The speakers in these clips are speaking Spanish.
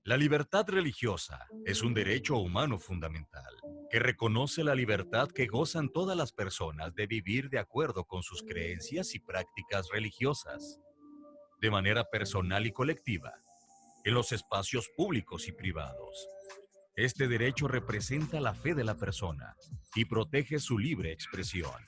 La libertad religiosa es un derecho humano fundamental que reconoce la libertad que gozan todas las personas de vivir de acuerdo con sus creencias y prácticas religiosas, de manera personal y colectiva, en los espacios públicos y privados. Este derecho representa la fe de la persona y protege su libre expresión.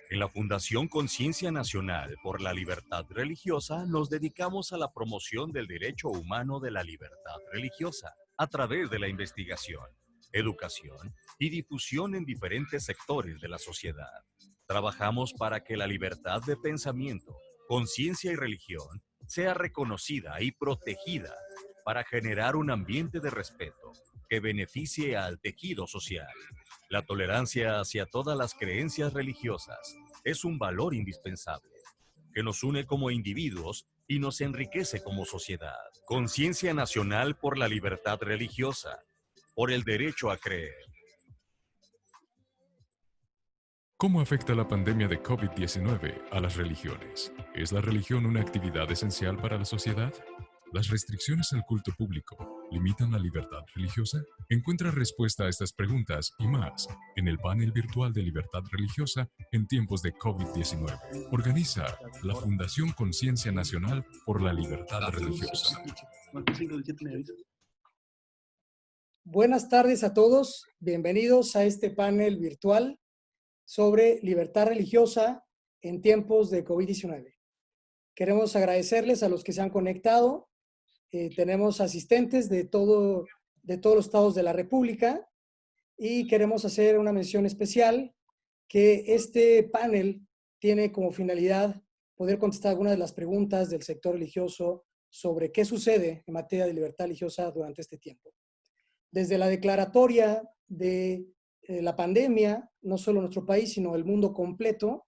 En la Fundación Conciencia Nacional por la Libertad Religiosa nos dedicamos a la promoción del derecho humano de la libertad religiosa a través de la investigación, educación y difusión en diferentes sectores de la sociedad. Trabajamos para que la libertad de pensamiento, conciencia y religión sea reconocida y protegida para generar un ambiente de respeto que beneficie al tejido social. La tolerancia hacia todas las creencias religiosas es un valor indispensable que nos une como individuos y nos enriquece como sociedad. Conciencia nacional por la libertad religiosa, por el derecho a creer. ¿Cómo afecta la pandemia de COVID-19 a las religiones? ¿Es la religión una actividad esencial para la sociedad? ¿Las restricciones al culto público limitan la libertad religiosa? Encuentra respuesta a estas preguntas y más en el panel virtual de libertad religiosa en tiempos de COVID-19. Organiza la Fundación Conciencia Nacional por la Libertad Religiosa. Buenas tardes a todos, bienvenidos a este panel virtual sobre libertad religiosa en tiempos de COVID-19. Queremos agradecerles a los que se han conectado. Tenemos asistentes de todos los estados de la República y queremos hacer una mención especial que este panel tiene como finalidad poder contestar algunas de las preguntas del sector religioso sobre qué sucede en materia de libertad religiosa durante este tiempo. Desde la declaratoria de la pandemia, no solo nuestro país, sino el mundo completo,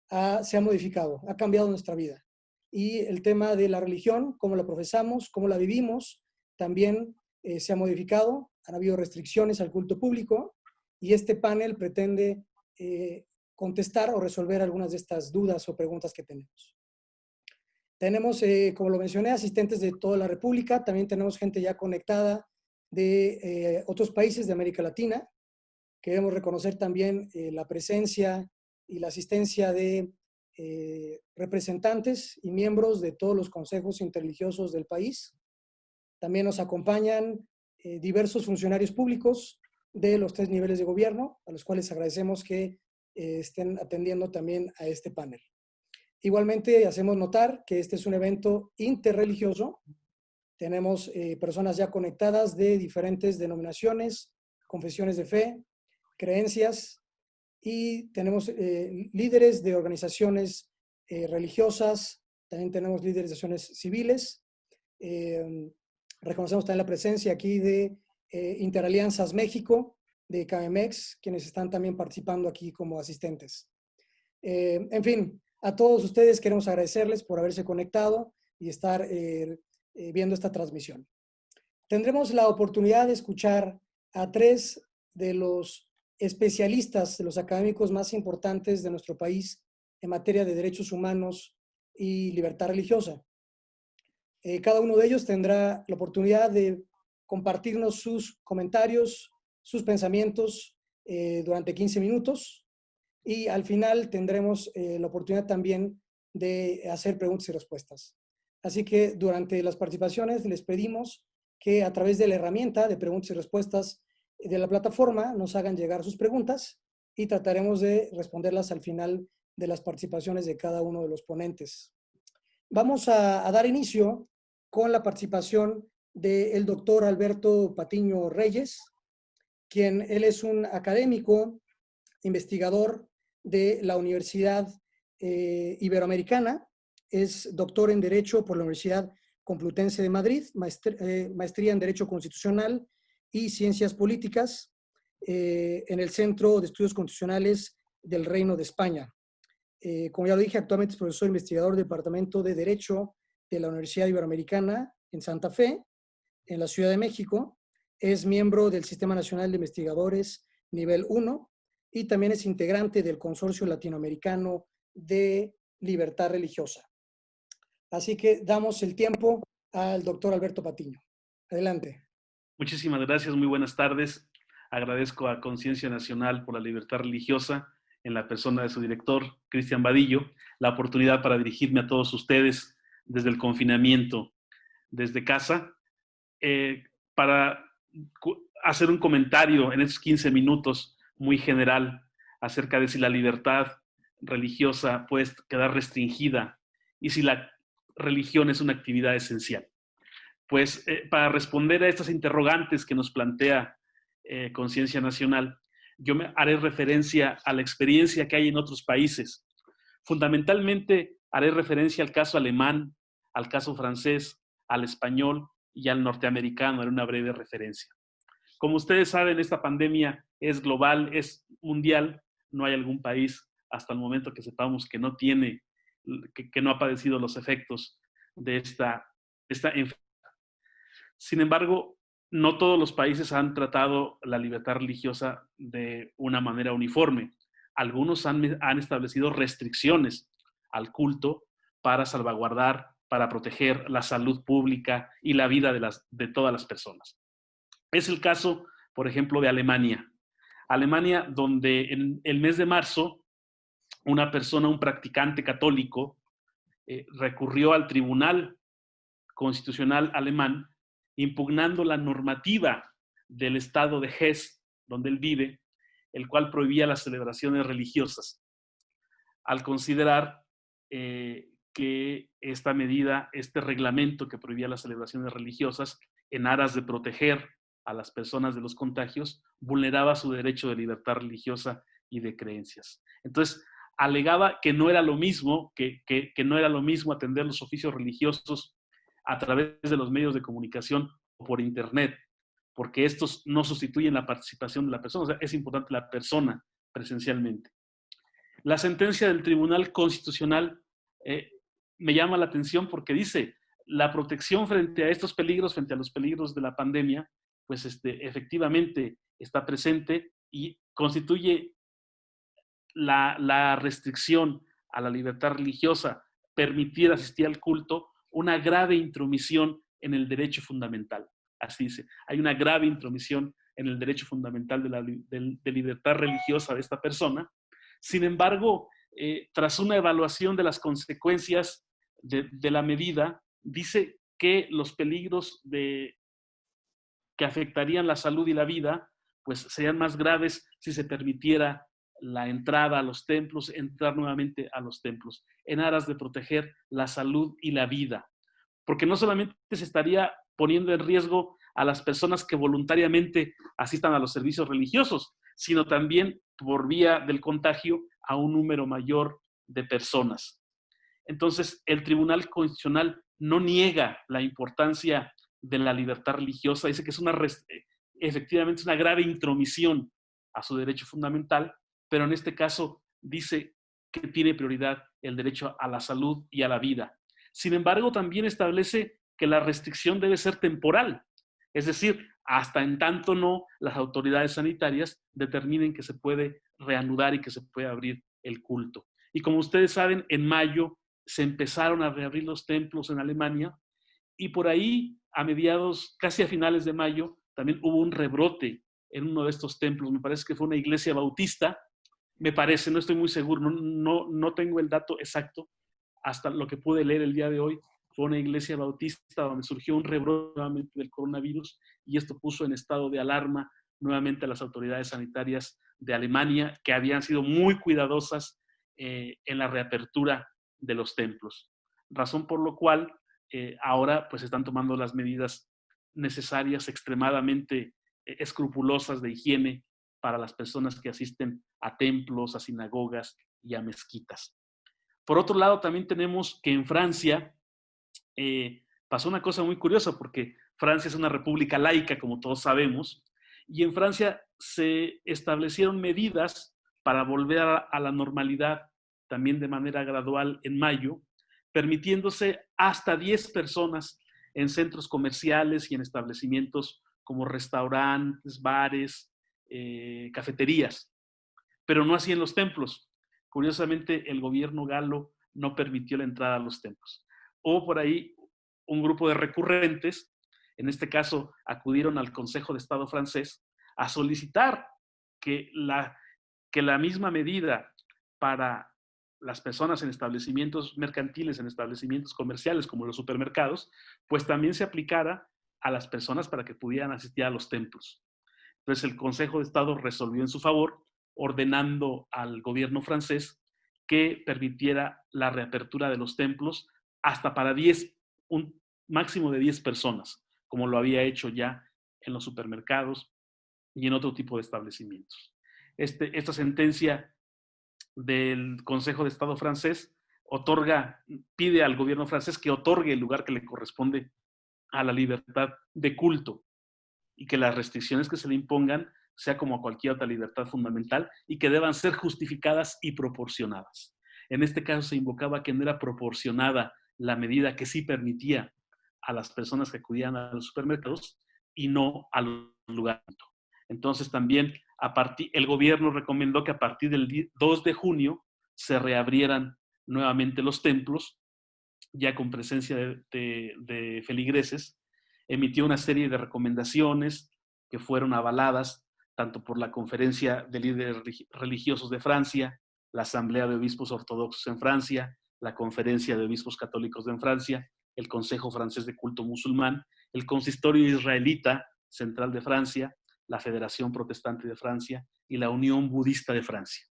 se ha modificado, ha cambiado nuestra vida. Y el tema de la religión, cómo la profesamos, cómo la vivimos, también se ha modificado. Han habido restricciones al culto público y este panel pretende contestar o resolver algunas de estas dudas o preguntas que tenemos. Tenemos, como lo mencioné, asistentes de toda la República. También tenemos gente ya conectada de otros países de América Latina. Queremos reconocer también la presencia y la asistencia de representantes y miembros de todos los consejos interreligiosos del país. También nos acompañan diversos funcionarios públicos de los 3 niveles de gobierno, a los cuales agradecemos que estén atendiendo también a este panel. Igualmente, hacemos notar que este es un evento interreligioso. Tenemos personas ya conectadas de diferentes denominaciones, confesiones de fe, creencias, y tenemos líderes de organizaciones religiosas, también tenemos líderes de organizaciones civiles. Reconocemos también la presencia aquí de Interalianzas México, de CAMEX, quienes están también participando aquí como asistentes. En fin, a todos ustedes queremos agradecerles por haberse conectado y estar viendo esta transmisión. Tendremos la oportunidad de escuchar a 3 de los especialistas, de los académicos más importantes de nuestro país en materia de derechos humanos y libertad religiosa. Cada uno de ellos tendrá la oportunidad de compartirnos sus comentarios, sus pensamientos durante 15 minutos y al final tendremos la oportunidad también de hacer preguntas y respuestas. Así que durante las participaciones les pedimos que a través de la herramienta de preguntas y respuestas de la plataforma nos hagan llegar sus preguntas y trataremos de responderlas al final de las participaciones de cada uno de los ponentes. Vamos a dar inicio con la participación del doctor Alberto Patiño Reyes, quien él es un académico, investigador de la Universidad Iberoamericana, es doctor en Derecho por la Universidad Complutense de Madrid, maestría en Derecho Constitucional y Ciencias Políticas en el Centro de Estudios Constitucionales del Reino de España. Como ya lo dije, actualmente es profesor investigador del Departamento de Derecho de la Universidad Iberoamericana en Santa Fe, en la Ciudad de México. Es miembro del Sistema Nacional de Investigadores Nivel 1 y también es integrante del Consorcio Latinoamericano de Libertad Religiosa. Así que damos el tiempo al doctor Alberto Patiño. Adelante. Muchísimas gracias, muy buenas tardes. Agradezco a Conciencia Nacional por la Libertad Religiosa, en la persona de su director, Cristian Vadillo, la oportunidad para dirigirme a todos ustedes desde el confinamiento, desde casa, para hacer un comentario en estos 15 minutos muy general acerca de si la libertad religiosa puede quedar restringida y si la religión es una actividad esencial. Pues para responder a estas interrogantes que nos plantea Conciencia Nacional, yo me haré referencia a la experiencia que hay en otros países. Fundamentalmente haré referencia al caso alemán, al caso francés, al español y al norteamericano, haré una breve referencia. Como ustedes saben, esta pandemia es global, es mundial, no hay algún país hasta el momento que sepamos que no tiene, que no ha padecido los efectos de esta enfermedad. Sin embargo, no todos los países han tratado la libertad religiosa de una manera uniforme. Algunos han establecido restricciones al culto para salvaguardar, para proteger la salud pública y la vida de todas las personas. Es el caso, por ejemplo, de Alemania. Alemania, donde en el mes de marzo, una persona, un practicante católico, recurrió al Tribunal Constitucional alemán impugnando la normativa del estado de Hesse, donde él vive, el cual prohibía las celebraciones religiosas, al considerar que esta medida, este reglamento que prohibía las celebraciones religiosas, en aras de proteger a las personas de los contagios, vulneraba su derecho de libertad religiosa y de creencias. Entonces, alegaba que no era lo mismo, que no era lo mismo atender los oficios religiosos a través de los medios de comunicación o por internet, porque estos no sustituyen la participación de la persona, o sea, es importante la persona presencialmente. La sentencia del Tribunal Constitucional me llama la atención porque dice, la protección frente a estos peligros, frente a los peligros de la pandemia, pues efectivamente está presente y constituye la restricción a la libertad religiosa, permitir asistir al culto, una grave intromisión en el derecho fundamental. Así dice, hay una grave intromisión en el derecho fundamental de libertad religiosa de esta persona. Sin embargo, tras una evaluación de las consecuencias de la medida, dice que los peligros que afectarían la salud y la vida, pues serían más graves si se permitiera la entrada a los templos, entrar nuevamente a los templos, en aras de proteger la salud y la vida. Porque no solamente se estaría poniendo en riesgo a las personas que voluntariamente asistan a los servicios religiosos, sino también por vía del contagio a un número mayor de personas. Entonces, el Tribunal Constitucional no niega la importancia de la libertad religiosa, dice que es efectivamente es una grave intromisión a su derecho fundamental, pero en este caso dice que tiene prioridad el derecho a la salud y a la vida. Sin embargo, también establece que la restricción debe ser temporal, es decir, hasta en tanto no las autoridades sanitarias determinen que se puede reanudar y que se puede abrir el culto. Y como ustedes saben, en mayo se empezaron a reabrir los templos en Alemania y por ahí, a mediados, casi a finales de mayo, también hubo un rebrote en uno de estos templos. Me parece que fue una iglesia bautista, me parece, no estoy muy seguro, no tengo el dato exacto, hasta lo que pude leer el día de hoy, fue una iglesia bautista donde surgió un rebrote nuevamente del coronavirus y esto puso en estado de alarma nuevamente a las autoridades sanitarias de Alemania, que habían sido muy cuidadosas en la reapertura de los templos. Razón por lo cual ahora pues están tomando las medidas necesarias, extremadamente escrupulosas de higiene para las personas que asisten a templos, a sinagogas y a mezquitas. Por otro lado, también tenemos que en Francia pasó una cosa muy curiosa porque Francia es una república laica, como todos sabemos, y en Francia se establecieron medidas para volver a la normalidad también de manera gradual en mayo, permitiéndose hasta 10 personas en centros comerciales y en establecimientos como restaurantes, bares, cafeterías, pero no así en los templos. Curiosamente, el gobierno galo no permitió la entrada a los templos. Hubo por ahí un grupo de recurrentes en este caso acudieron al Consejo de Estado francés a solicitar que la misma medida para las personas en establecimientos mercantiles, en establecimientos comerciales como los supermercados, pues también se aplicara a las personas para que pudieran asistir a los templos. Entonces el Consejo de Estado resolvió en su favor, ordenando al gobierno francés que permitiera la reapertura de los templos hasta para 10, un máximo de 10 personas, como lo había hecho ya en los supermercados y en otro tipo de establecimientos. Esta sentencia del Consejo de Estado francés pide al gobierno francés que otorgue el lugar que le corresponde a la libertad de culto y que las restricciones que se le impongan sea como a cualquier otra libertad fundamental y que deban ser justificadas y proporcionadas. En este caso se invocaba que no era proporcionada la medida que sí permitía a las personas que acudían a los supermercados y no a los lugares. Entonces también el gobierno recomendó que a partir del 2 de junio se reabrieran nuevamente los templos, ya con presencia de feligreses. Emitió una serie de recomendaciones que fueron avaladas tanto por la Conferencia de Líderes Religiosos de Francia, la Asamblea de Obispos Ortodoxos en Francia, la Conferencia de Obispos Católicos en Francia, el Consejo Francés de Culto Musulmán, el Consistorio Israelita Central de Francia, la Federación Protestante de Francia y la Unión Budista de Francia.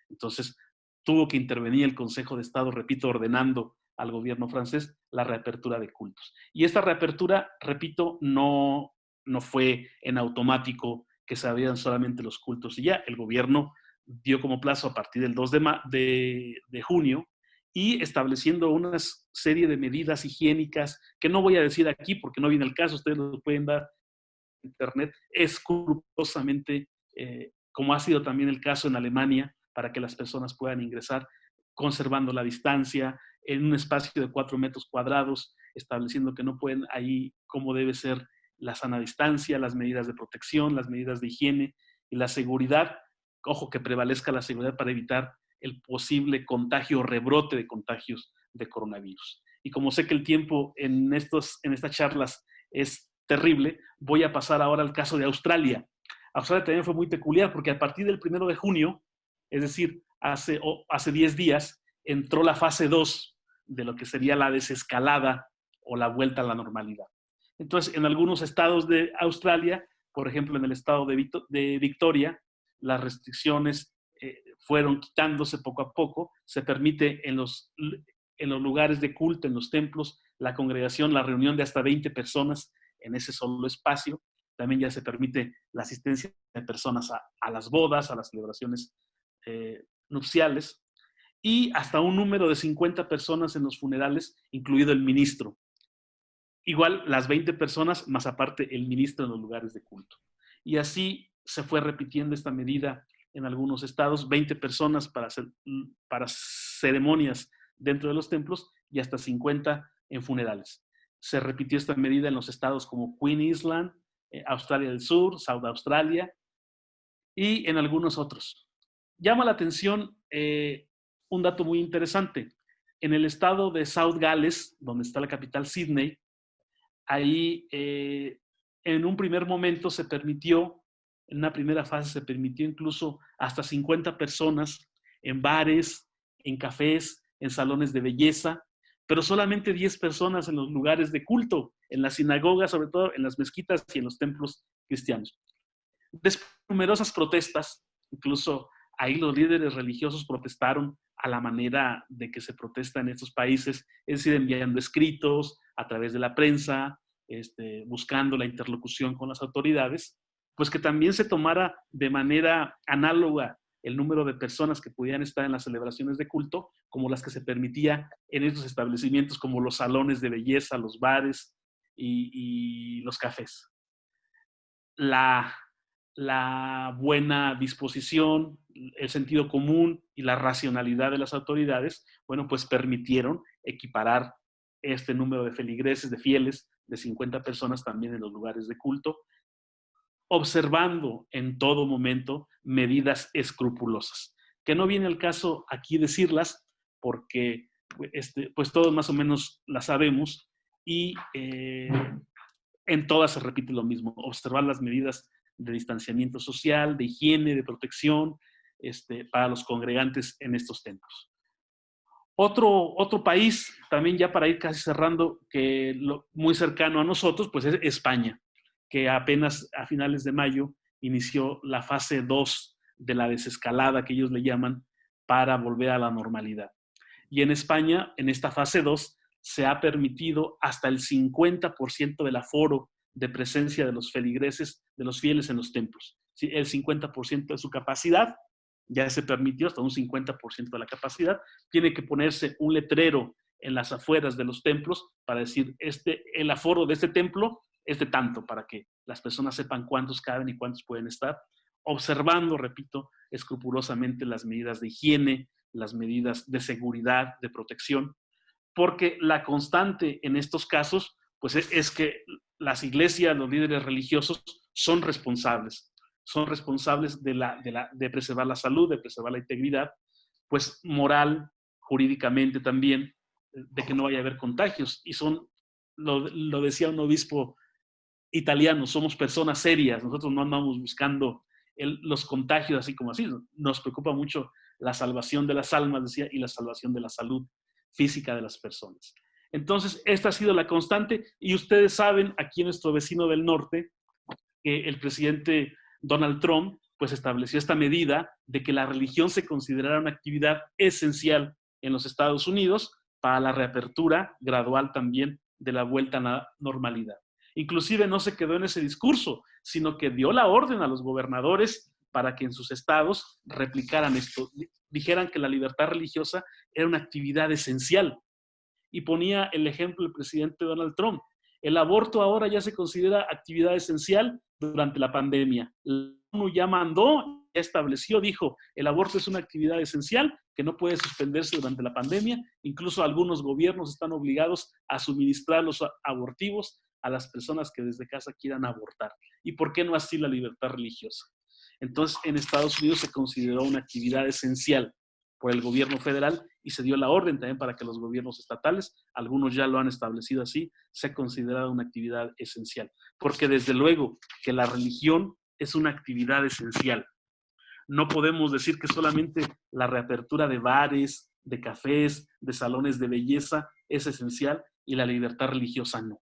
Entonces, tuvo que intervenir el Consejo de Estado, repito, ordenando al gobierno francés la reapertura de cultos. Y esta reapertura, repito, no fue en automático que se abrieran solamente los cultos y ya. El gobierno dio como plazo a partir del 2 de junio y estableciendo una serie de medidas higiénicas que no voy a decir aquí porque no viene el caso, ustedes lo pueden dar en internet, escrupulosamente, como ha sido también el caso en Alemania, para que las personas puedan ingresar conservando la distancia en un espacio de 4 metros cuadrados, estableciendo que no pueden ahí cómo debe ser la sana distancia, las medidas de protección, las medidas de higiene y la seguridad. Ojo, que prevalezca la seguridad para evitar el posible contagio o rebrote de contagios de coronavirus. Y como sé que el tiempo en estas charlas es terrible, voy a pasar ahora al caso de Australia. Australia también fue muy peculiar porque a partir del 1 de junio, es decir, hace 10 días, entró la fase 2 de lo que sería la desescalada o la vuelta a la normalidad. Entonces, en algunos estados de Australia, por ejemplo, en el estado de Victoria, las restricciones fueron quitándose poco a poco. Se permite en los lugares de culto, en los templos, la congregación, la reunión de hasta 20 personas en ese solo espacio. También ya se permite la asistencia de personas a las bodas, a las celebraciones nupciales, y hasta un número de 50 personas en los funerales, incluido el ministro. Igual las 20 personas, más aparte el ministro en los lugares de culto. Y así se fue repitiendo esta medida en algunos estados, 20 personas para ceremonias dentro de los templos y hasta 50 en funerales. Se repitió esta medida en los estados como Queen Island, Australia del Sur, South Australia y en algunos otros. Llama la atención un dato muy interesante. En el estado de South Gales, donde está la capital Sydney, ahí en un primer momento se permitió, en una primera fase se permitió incluso hasta 50 personas en bares, en cafés, en salones de belleza, pero solamente 10 personas en los lugares de culto, en las sinagogas, sobre todo en las mezquitas y en los templos cristianos. Después de numerosas protestas, incluso ahí los líderes religiosos protestaron a la manera de que se protesta en estos países, es decir, enviando escritos a través de la prensa, buscando la interlocución con las autoridades, pues que también se tomara de manera análoga el número de personas que pudieran estar en las celebraciones de culto, como las que se permitía en estos establecimientos, como los salones de belleza, los bares y los cafés. La buena disposición, el sentido común y la racionalidad de las autoridades, bueno, pues permitieron equiparar este número de feligreses, de fieles, de 50 personas también en los lugares de culto, observando en todo momento medidas escrupulosas, que no viene al caso aquí decirlas, porque pues todos más o menos las sabemos, y en todas se repite lo mismo, observar las medidas de distanciamiento social, de higiene, de protección para los congregantes en estos templos. Otro país, también ya para ir casi cerrando, muy cercano a nosotros, pues es España, que apenas a finales de mayo inició la fase 2 de la desescalada que ellos le llaman para volver a la normalidad. Y en España, en esta fase 2, se ha permitido hasta el 50% del aforo de presencia de los feligreses, de los fieles en los templos. ¿Sí? El 50% de su capacidad, ya se permitió hasta un 50% de la capacidad, tiene que ponerse un letrero en las afueras de los templos para decir, el aforo de este templo es de tanto, para que las personas sepan cuántos caben y cuántos pueden estar, observando, repito, escrupulosamente las medidas de higiene, las medidas de seguridad, de protección, porque la constante en estos casos pues es que las iglesias, los líderes religiosos son responsables de preservar la salud, de preservar la integridad, pues moral, jurídicamente también, de que no vaya a haber contagios. Y lo decía un obispo italiano, somos personas serias, nosotros no andamos buscando los contagios así como así, nos preocupa mucho la salvación de las almas, decía, y la salvación de la salud física de las personas. Entonces, esta ha sido la constante, y ustedes saben, aquí nuestro vecino del norte, que el presidente Donald Trump pues estableció esta medida de que la religión se considerara una actividad esencial en los Estados Unidos para la reapertura gradual también de la vuelta a la normalidad. Inclusive no se quedó en ese discurso, sino que dio la orden a los gobernadores para que en sus estados replicaran esto, dijeran que la libertad religiosa era una actividad esencial. Y ponía el ejemplo el presidente Donald Trump. El aborto ahora ya se considera actividad esencial durante la pandemia. La ONU ya mandó, ya estableció, dijo, el aborto es una actividad esencial que no puede suspenderse durante la pandemia. Incluso algunos gobiernos están obligados a suministrar los abortivos a las personas que desde casa quieran abortar. ¿Y por qué no así la libertad religiosa? Entonces, en Estados Unidos se consideró una actividad esencial por el gobierno federal y se dio la orden también para que los gobiernos estatales, algunos ya lo han establecido así, sea considerada una actividad esencial. Porque desde luego que la religión es una actividad esencial. No podemos decir que solamente la reapertura de bares, de cafés, de salones de belleza es esencial y la libertad religiosa no.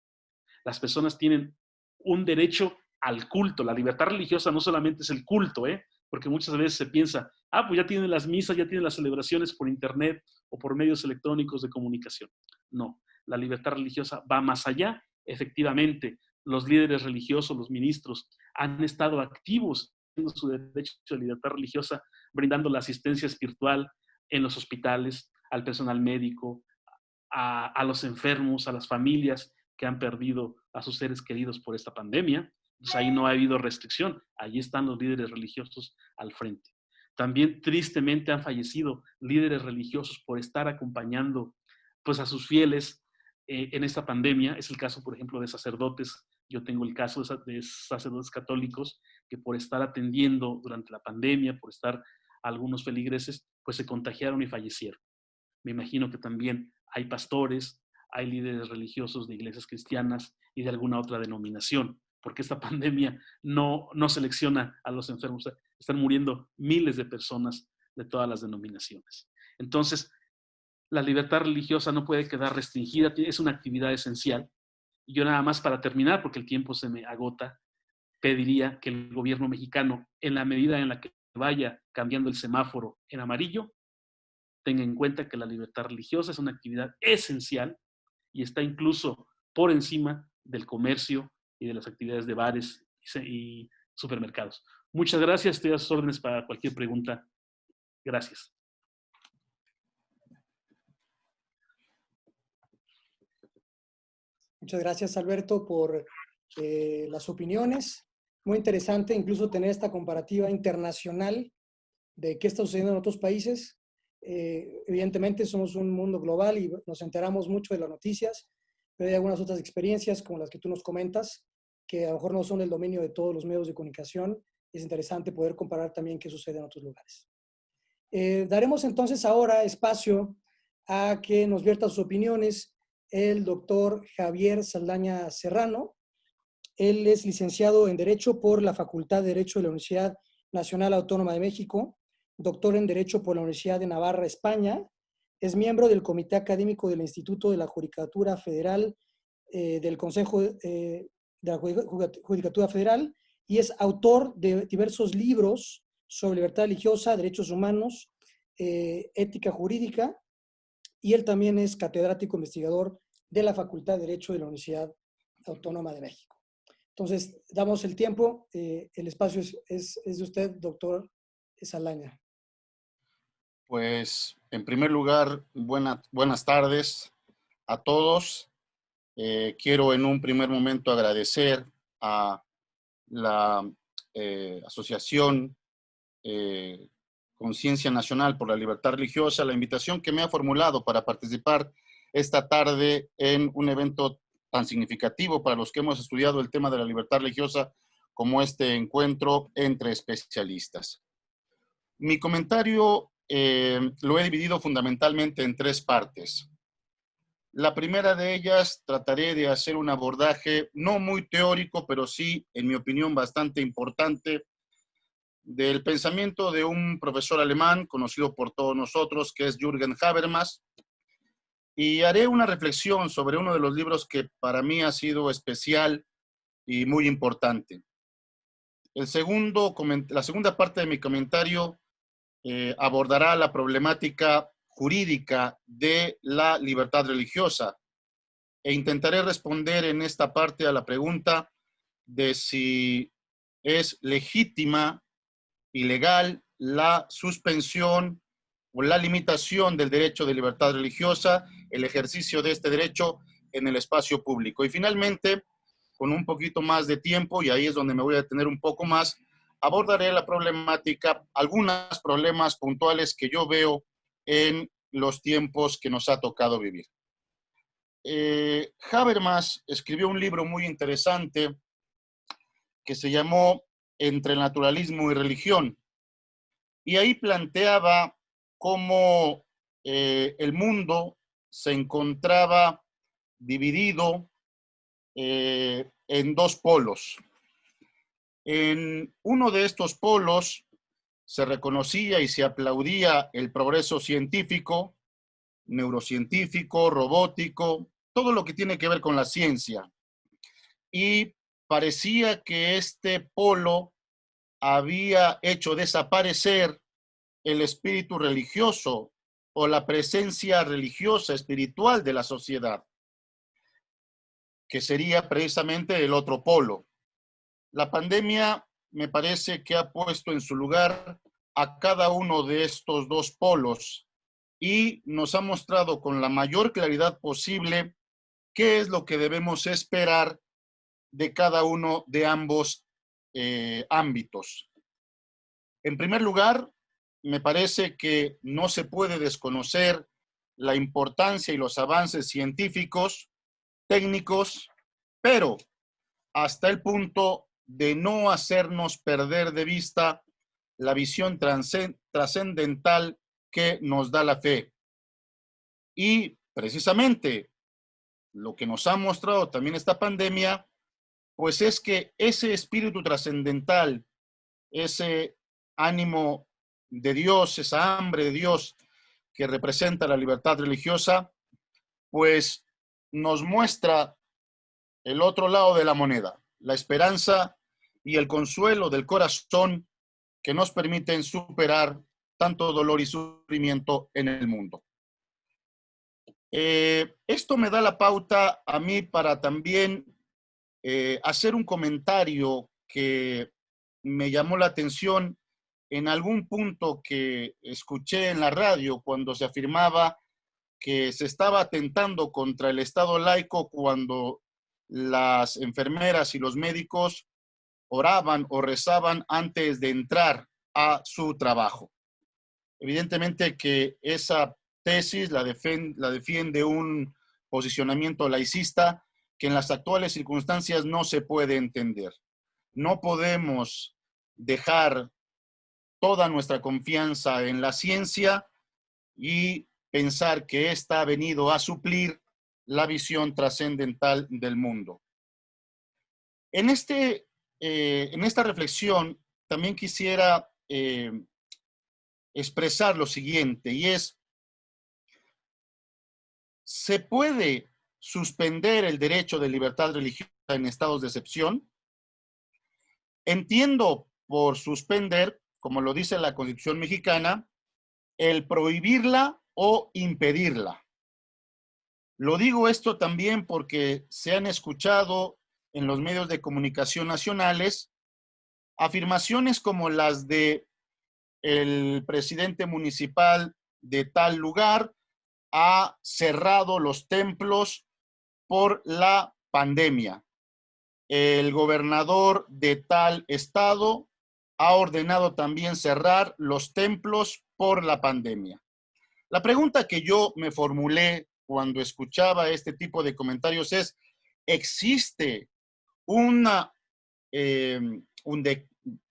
Las personas tienen un derecho al culto. La libertad religiosa no solamente es el culto, porque muchas veces se piensa, pues ya tienen las misas, ya tienen las celebraciones por internet o por medios electrónicos de comunicación. No, la libertad religiosa va más allá. Efectivamente, los líderes religiosos, los ministros, han estado activos en su derecho a libertad religiosa, brindando la asistencia espiritual en los hospitales, al personal médico, a los enfermos, a las familias que han perdido a sus seres queridos por esta pandemia. Pues ahí no ha habido restricción, allí están los líderes religiosos al frente. También tristemente han fallecido líderes religiosos por estar acompañando pues, a sus fieles en esta pandemia. Es el caso, por ejemplo, de sacerdotes. Yo tengo el caso de sacerdotes católicos que por estar atendiendo durante la pandemia, por estar algunos feligreses, pues se contagiaron y fallecieron. Me imagino que también hay pastores, hay líderes religiosos de iglesias cristianas y de alguna otra denominación, porque esta pandemia no selecciona a los enfermos. Están muriendo miles de personas de todas las denominaciones. Entonces, la libertad religiosa no puede quedar restringida, es una actividad esencial. Y yo nada más para terminar, porque el tiempo se me agota, pediría que el gobierno mexicano, en la medida en la que vaya cambiando el semáforo en amarillo, tenga en cuenta que la libertad religiosa es una actividad esencial y está incluso por encima del comercio y de las actividades de bares y supermercados. Muchas gracias, estoy a sus órdenes para cualquier pregunta. Gracias. Muchas gracias, Alberto, por las opiniones. Muy interesante incluso tener esta comparativa internacional de qué está sucediendo en otros países. Evidentemente somos un mundo global y nos enteramos mucho de las noticias, pero hay algunas otras experiencias como las que tú nos comentas, que a lo mejor no son el dominio de todos los medios de comunicación. Es interesante poder comparar también qué sucede en otros lugares. Daremos entonces ahora espacio a que nos vierta sus opiniones el doctor Javier Saldaña Serrano. Él es licenciado en Derecho por la Facultad de Derecho de la Universidad Nacional Autónoma de México, doctor en Derecho por la Universidad de Navarra, España. Es miembro del Comité Académico del Instituto de la Judicatura Federal, del Consejo de la Judicatura Federal, y es autor de diversos libros sobre libertad religiosa, derechos humanos, ética jurídica, y él también es catedrático investigador de la Facultad de Derecho de la Universidad Autónoma de México. Entonces, damos el tiempo, el espacio es de usted, doctor Saldaña. Pues, en primer lugar, buenas tardes a todos. Quiero en un primer momento agradecer a la Asociación Conciencia Nacional por la Libertad Religiosa la invitación que me ha formulado para participar esta tarde en un evento tan significativo para los que hemos estudiado el tema de la libertad religiosa como este encuentro entre especialistas. Mi comentario lo he dividido fundamentalmente en tres partes. La primera de ellas trataré de hacer un abordaje no muy teórico, pero sí, en mi opinión, bastante importante del pensamiento de un profesor alemán conocido por todos nosotros, que es Jürgen Habermas, y haré una reflexión sobre uno de los libros que para mí ha sido especial y muy importante. La segunda parte de mi comentario abordará la problemática jurídica de la libertad religiosa e intentaré responder en esta parte a la pregunta de si es legítima y legal la suspensión o la limitación del derecho de libertad religiosa, el ejercicio de este derecho en el espacio público. Y finalmente, con un poquito más de tiempo, y ahí es donde me voy a detener un poco más, abordaré la problemática, algunos problemas puntuales que yo veo en los tiempos que nos ha tocado vivir. Habermas escribió un libro muy interesante que se llamó Entre naturalismo y religión, y ahí planteaba cómo el mundo se encontraba dividido en dos polos. En uno de estos polos se reconocía y se aplaudía el progreso científico, neurocientífico, robótico, todo lo que tiene que ver con la ciencia. Y parecía que este polo había hecho desaparecer el espíritu religioso o la presencia religiosa, espiritual de la sociedad, que sería precisamente el otro polo. La pandemia me parece que ha puesto en su lugar a cada uno de estos dos polos y nos ha mostrado con la mayor claridad posible qué es lo que debemos esperar de cada uno de ambos ámbitos. En primer lugar, me parece que no se puede desconocer la importancia y los avances científicos, técnicos, pero hasta el punto de no hacernos perder de vista la visión trascendental que nos da la fe. Y precisamente lo que nos ha mostrado también esta pandemia, pues es que ese espíritu trascendental, ese ánimo de Dios, esa hambre de Dios que representa la libertad religiosa, pues nos muestra el otro lado de la moneda, la esperanza y el consuelo del corazón que nos permiten superar tanto dolor y sufrimiento en el mundo. Esto me da la pauta a mí para también hacer un comentario que me llamó la atención en algún punto que escuché en la radio cuando se afirmaba que se estaba atentando contra el Estado laico cuando las enfermeras y los médicos oraban o rezaban antes de entrar a su trabajo. Evidentemente que esa tesis la defiende un posicionamiento laicista que en las actuales circunstancias no se puede entender. No podemos dejar toda nuestra confianza en la ciencia y pensar que ésta ha venido a suplir la visión trascendental del mundo. En esta reflexión también quisiera expresar lo siguiente, y es, ¿se puede suspender el derecho de libertad religiosa en estados de excepción? Entiendo por suspender, como lo dice la Constitución mexicana, el prohibirla o impedirla. Lo digo esto también porque se han escuchado en los medios de comunicación nacionales afirmaciones como las de el presidente municipal de tal lugar ha cerrado los templos por la pandemia. El gobernador de tal estado ha ordenado también cerrar los templos por la pandemia. La pregunta que yo me formulé cuando escuchaba este tipo de comentarios es, ¿existe una,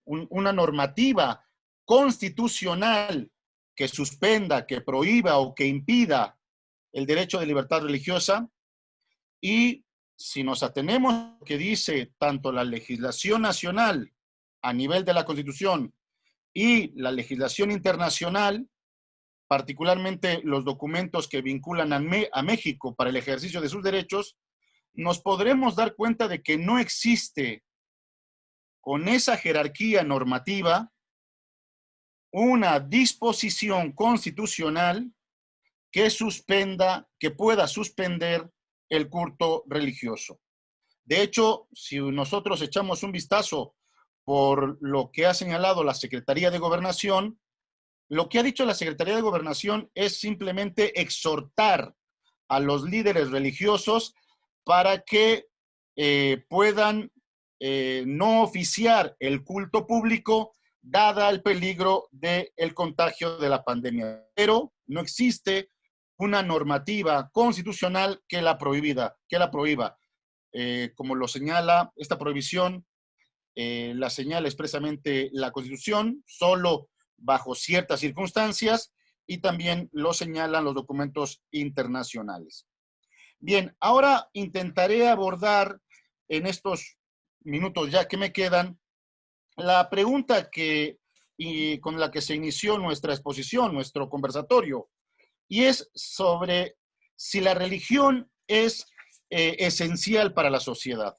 una normativa constitucional que suspenda, que prohíba o que impida el derecho de libertad religiosa? Y si nos atenemos a lo que dice tanto la legislación nacional a nivel de la Constitución y la legislación internacional, particularmente los documentos que vinculan a México para el ejercicio de sus derechos, nos podremos dar cuenta de que no existe con esa jerarquía normativa una disposición constitucional que suspenda, que pueda suspender el culto religioso. De hecho, si nosotros echamos un vistazo por lo que ha señalado la Secretaría de Gobernación, lo que ha dicho la Secretaría de Gobernación es simplemente exhortar a los líderes religiosos para que puedan no oficiar el culto público dada el peligro del contagio de la pandemia. Pero no existe una normativa constitucional que la prohiba. Como lo señala esta prohibición, la señala expresamente la Constitución, solo bajo ciertas circunstancias, y también lo señalan los documentos internacionales. Bien, ahora intentaré abordar en estos minutos ya que me quedan la pregunta con la que se inició nuestra exposición, nuestro conversatorio, y es sobre si la religión es esencial para la sociedad.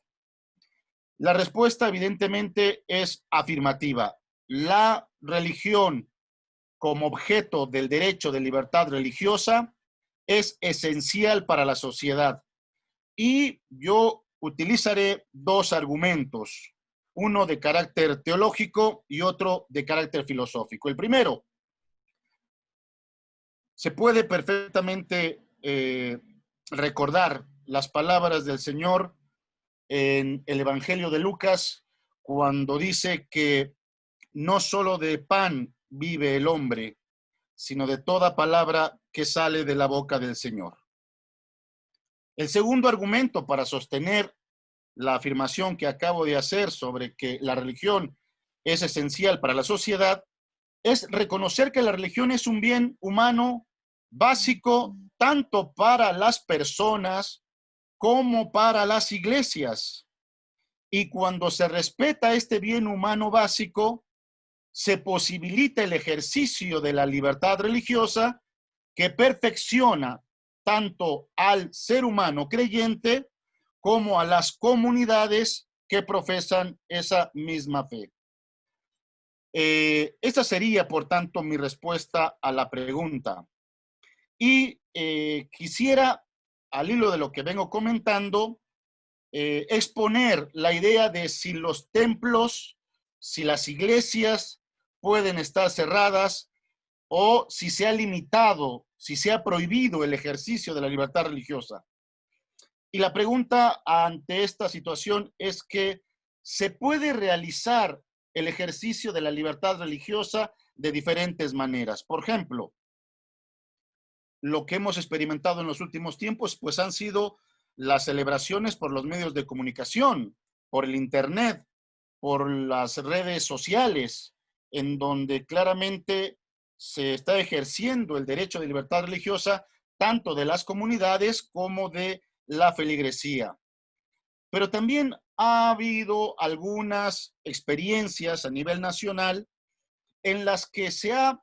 La respuesta evidentemente es afirmativa. La religión como objeto del derecho de libertad religiosa es esencial para la sociedad. Y yo utilizaré dos argumentos, uno de carácter teológico y otro de carácter filosófico. El primero, se puede perfectamente recordar las palabras del Señor en el Evangelio de Lucas, cuando dice que no solo de pan vive el hombre, sino de toda palabra que sale de la boca del Señor. El segundo argumento para sostener la afirmación que acabo de hacer sobre que la religión es esencial para la sociedad es reconocer que la religión es un bien humano básico tanto para las personas como para las iglesias. Y cuando se respeta este bien humano básico, se posibilita el ejercicio de la libertad religiosa que perfecciona tanto al ser humano creyente como a las comunidades que profesan esa misma fe. Esta sería, por tanto, mi respuesta a la pregunta. Y quisiera, al hilo de lo que vengo comentando, exponer la idea de si los templos, si las iglesias pueden estar cerradas o si se ha limitado, si se ha prohibido el ejercicio de la libertad religiosa. Y la pregunta ante esta situación es que se puede realizar el ejercicio de la libertad religiosa de diferentes maneras. Por ejemplo, lo que hemos experimentado en los últimos tiempos, pues han sido las celebraciones por los medios de comunicación, por el internet, por las redes sociales, en donde claramente se está ejerciendo el derecho de libertad religiosa tanto de las comunidades como de la feligresía. Pero también ha habido algunas experiencias a nivel nacional en las que se ha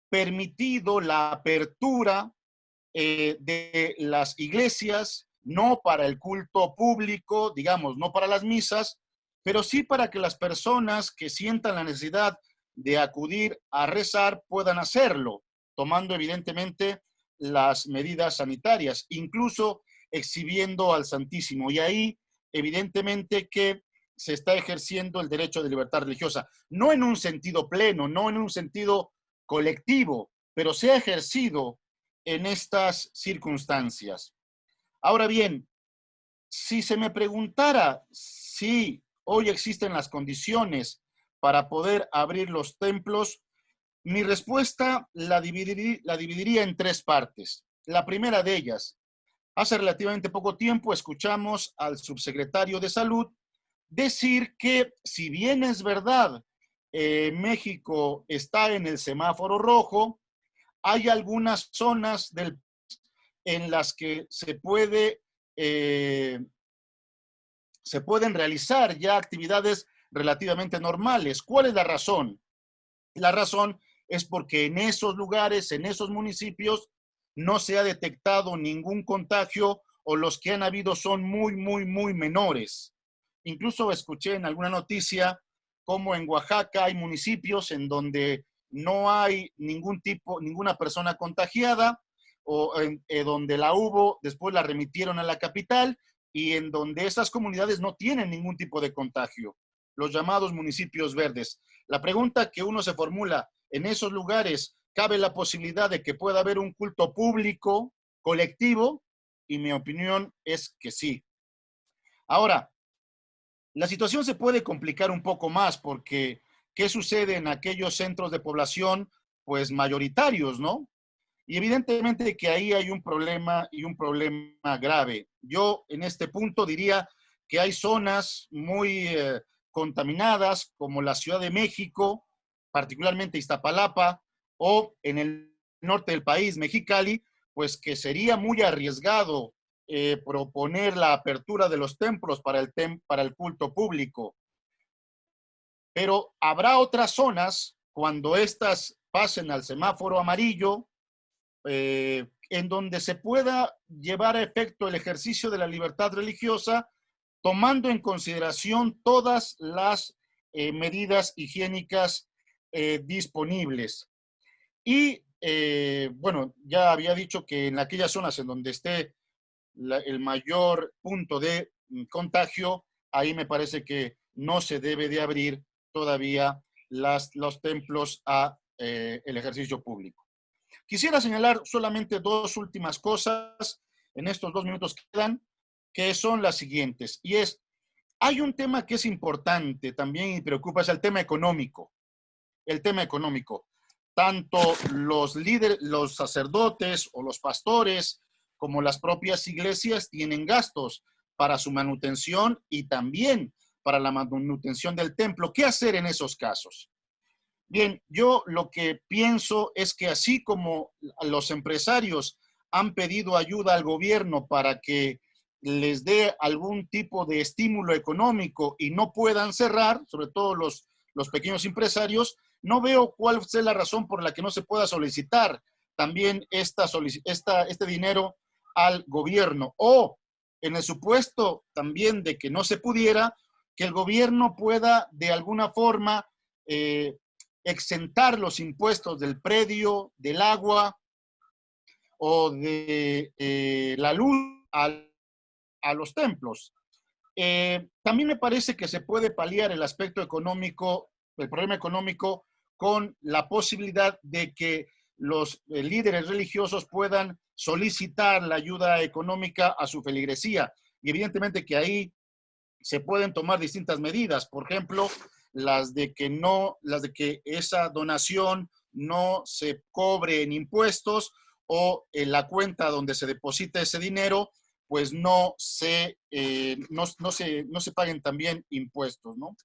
permitido la apertura de las iglesias, no para el culto público, digamos, no para las misas, pero sí para que las personas que sientan la necesidad de acudir a rezar puedan hacerlo, tomando evidentemente las medidas sanitarias, incluso exhibiendo al Santísimo. Y ahí, evidentemente que se está ejerciendo el derecho de libertad religiosa, no en un sentido pleno, no en un sentido colectivo, pero se ha ejercido en estas circunstancias. Ahora bien, si se me preguntara si hoy existen las condiciones para poder abrir los templos, mi respuesta la dividiría en tres partes. La primera de ellas, hace relativamente poco tiempo escuchamos al subsecretario de Salud decir que si bien es verdad, México está en el semáforo rojo, hay algunas zonas en las que se pueden realizar ya actividades relativamente normales. ¿Cuál es la razón? La razón es porque en esos lugares, en esos municipios, no se ha detectado ningún contagio o los que han habido son muy menores. Incluso escuché en alguna noticia como en Oaxaca hay municipios en donde no hay ninguna persona contagiada, o donde la hubo, después la remitieron a la capital, y en donde esas comunidades no tienen ningún tipo de contagio, los llamados municipios verdes. La pregunta que uno se formula, ¿en esos lugares cabe la posibilidad de que pueda haber un culto público, colectivo? Y mi opinión es que sí. Ahora, la situación se puede complicar un poco más porque ¿qué sucede en aquellos centros de población pues mayoritarios, ¿no? Y evidentemente que ahí hay un problema y un problema grave. Yo en este punto diría que hay zonas muy contaminadas como la Ciudad de México, particularmente Iztapalapa, o en el norte del país, Mexicali, pues que sería muy arriesgado proponer la apertura de los templos para el culto público. Pero habrá otras zonas, cuando estas pasen al semáforo amarillo, en donde se pueda llevar a efecto el ejercicio de la libertad religiosa, tomando en consideración todas las medidas higiénicas disponibles. Y bueno, ya había dicho que en aquellas zonas en donde esté el mayor punto de contagio, ahí me parece que no se debe de abrir todavía los templos a el ejercicio público. Quisiera señalar solamente dos últimas cosas en estos 2 minutos que quedan, que son las siguientes. Y hay un tema que es importante también y preocupa, es el tema económico. El tema económico. Tanto los líderes, los sacerdotes o los pastores, como las propias iglesias tienen gastos para su manutención y también para la manutención del templo. ¿Qué hacer en esos casos? Bien, yo lo que pienso es que así como los empresarios han pedido ayuda al gobierno para que les dé algún tipo de estímulo económico y no puedan cerrar, sobre todo los pequeños empresarios, no veo cuál sea la razón por la que no se pueda solicitar también este dinero al gobierno. O en el supuesto también de que no se pudiera, que el gobierno pueda de alguna forma exentar los impuestos del predio, del agua o de la luz a los templos. También me parece que se puede paliar el aspecto económico, el problema económico, con la posibilidad de que los líderes religiosos puedan solicitar la ayuda económica a su feligresía. Y evidentemente que ahí se pueden tomar distintas medidas. Por ejemplo, las de que esa donación no se cobre en impuestos o en la cuenta donde se deposita ese dinero, pues no se paguen también impuestos, ¿no?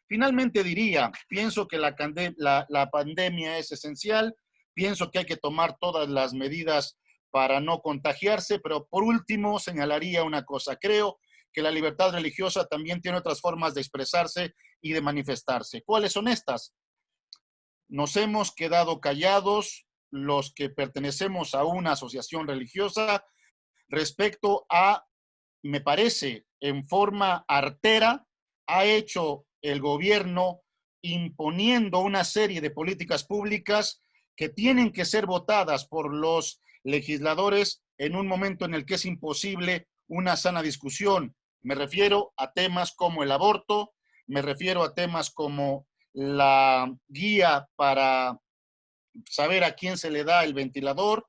Finalmente diría, pienso que la pandemia es esencial, pienso que hay que tomar todas las medidas para no contagiarse, pero por último señalaría una cosa, creo que la libertad religiosa también tiene otras formas de expresarse y de manifestarse. ¿Cuáles son estas? Nos hemos quedado callados los que pertenecemos a una asociación religiosa respecto a, me parece, en forma artera, ha hecho el gobierno imponiendo una serie de políticas públicas que tienen que ser votadas por los legisladores en un momento en el que es imposible una sana discusión. Me refiero a temas como el aborto, me refiero a temas como la guía para saber a quién se le da el ventilador,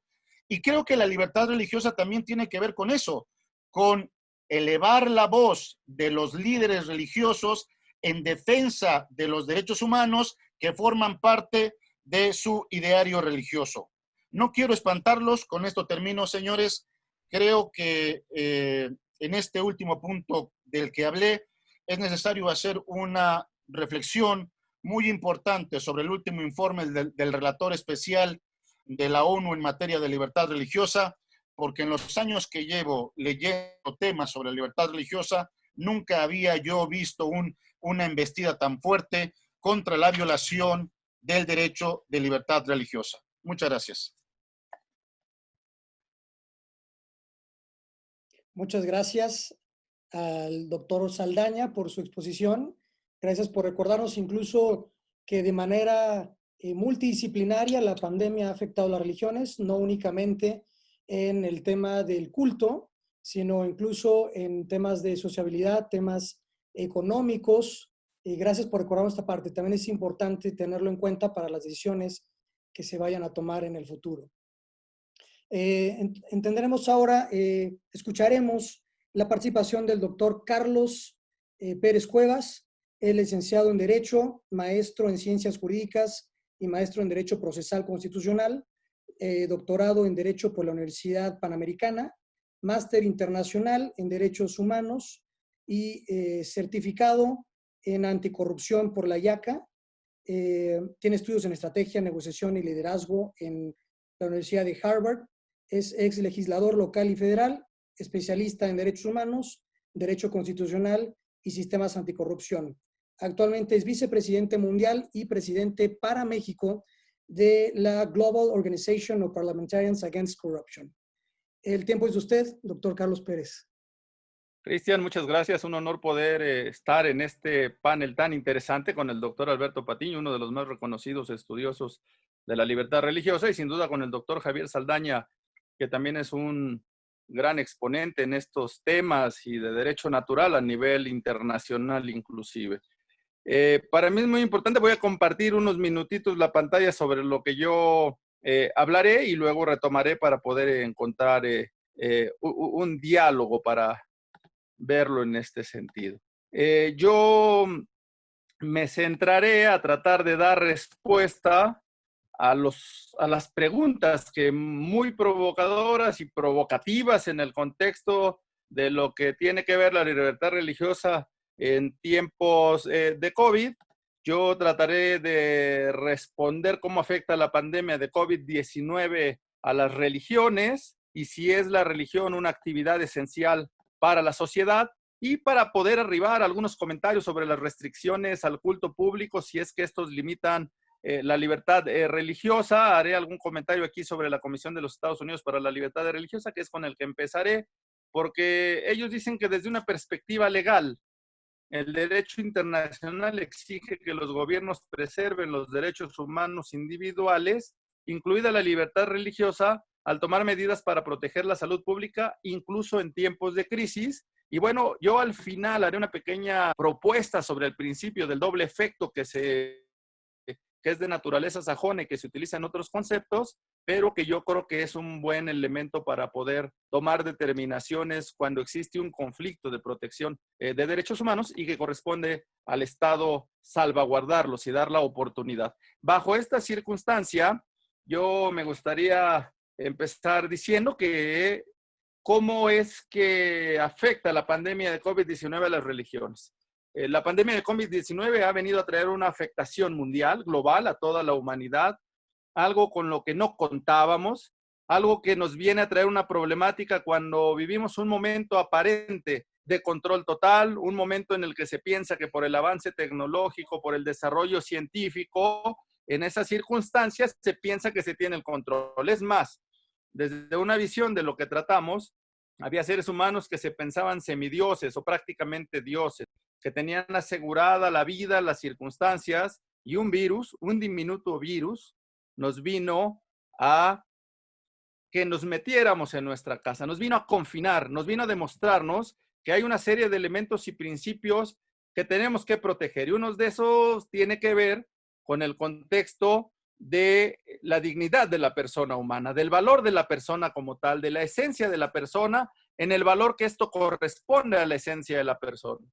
y creo que la libertad religiosa también tiene que ver con eso, con elevar la voz de los líderes religiosos en defensa de los derechos humanos que forman parte de su ideario religioso. No quiero espantarlos, con esto termino, señores. Creo que en este último punto del que hablé es necesario hacer una reflexión muy importante sobre el último informe del relator especial de la ONU en materia de libertad religiosa, porque en los años que llevo leyendo temas sobre libertad religiosa, nunca había yo visto una embestida tan fuerte contra la violación del derecho de libertad religiosa. Muchas gracias. Muchas gracias al doctor Saldaña por su exposición. Gracias por recordarnos incluso que de manera multidisciplinaria la pandemia ha afectado a las religiones, no únicamente en el tema del culto, sino incluso en temas de sociabilidad, temas económicos. Y gracias por recordarnos esta parte. También es importante tenerlo en cuenta para las decisiones que se vayan a tomar en el futuro. Entenderemos ahora, escucharemos la participación del doctor Carlos Pérez Cuevas, es licenciado en Derecho, maestro en Ciencias Jurídicas y maestro en Derecho Procesal Constitucional, doctorado en Derecho por la Universidad Panamericana, máster internacional en Derechos Humanos y certificado en Anticorrupción por la IACA. Tiene estudios en Estrategia, Negociación y Liderazgo en la Universidad de Harvard. Es ex legislador local y federal, especialista en Derechos Humanos, Derecho Constitucional y Sistemas Anticorrupción. Actualmente es vicepresidente mundial y presidente para México de la Global Organization of Parliamentarians Against Corruption. El tiempo es de usted, doctor Carlos Pérez. Cristian, muchas gracias. Un honor poder estar en este panel tan interesante con el doctor Alberto Patiño, uno de los más reconocidos estudiosos de la libertad religiosa, y sin duda con el doctor Javier Saldaña, que también es un gran exponente en estos temas y de derecho natural a nivel internacional inclusive. Para mí es muy importante, voy a compartir unos minutitos la pantalla sobre lo que yo hablaré y luego retomaré para poder encontrar un diálogo para verlo en este sentido. Yo me centraré a tratar de dar respuesta a las preguntas que muy provocadoras y provocativas en el contexto de lo que tiene que ver la libertad religiosa en tiempos de COVID. Yo trataré de responder cómo afecta la pandemia de COVID-19 a las religiones y si es la religión una actividad esencial para la sociedad, y para poder arribar a algunos comentarios sobre las restricciones al culto público, si es que estos limitan la libertad religiosa. Haré algún comentario aquí sobre la Comisión de los Estados Unidos para la Libertad Religiosa, que es con el que empezaré, porque ellos dicen que desde una perspectiva legal, el derecho internacional exige que los gobiernos preserven los derechos humanos individuales, incluida la libertad religiosa, al tomar medidas para proteger la salud pública, incluso en tiempos de crisis. Y bueno, yo al final haré una pequeña propuesta sobre el principio del doble efecto que es de naturaleza sajona y que se utiliza en otros conceptos, pero que yo creo que es un buen elemento para poder tomar determinaciones cuando existe un conflicto de protección de derechos humanos y que corresponde al Estado salvaguardarlos y dar la oportunidad. Bajo esta circunstancia, yo me gustaría empezar diciendo que cómo es que afecta la pandemia de COVID-19 a las religiones. La pandemia de COVID-19 ha venido a traer una afectación mundial, global, a toda la humanidad, algo con lo que no contábamos, algo que nos viene a traer una problemática cuando vivimos un momento aparente de control total, un momento en el que se piensa que por el avance tecnológico, por el desarrollo científico, en esas circunstancias se piensa que se tiene el control. Es más, desde una visión de lo que tratamos, había seres humanos que se pensaban semidioses o prácticamente dioses, que tenían asegurada la vida, las circunstancias, y un virus, un diminuto virus, nos vino a que nos metiéramos en nuestra casa, nos vino a confinar, nos vino a demostrarnos que hay una serie de elementos y principios que tenemos que proteger. Y uno de esos tiene que ver con el contexto de la dignidad de la persona humana, del valor de la persona como tal, de la esencia de la persona, en el valor que esto corresponde a la esencia de la persona.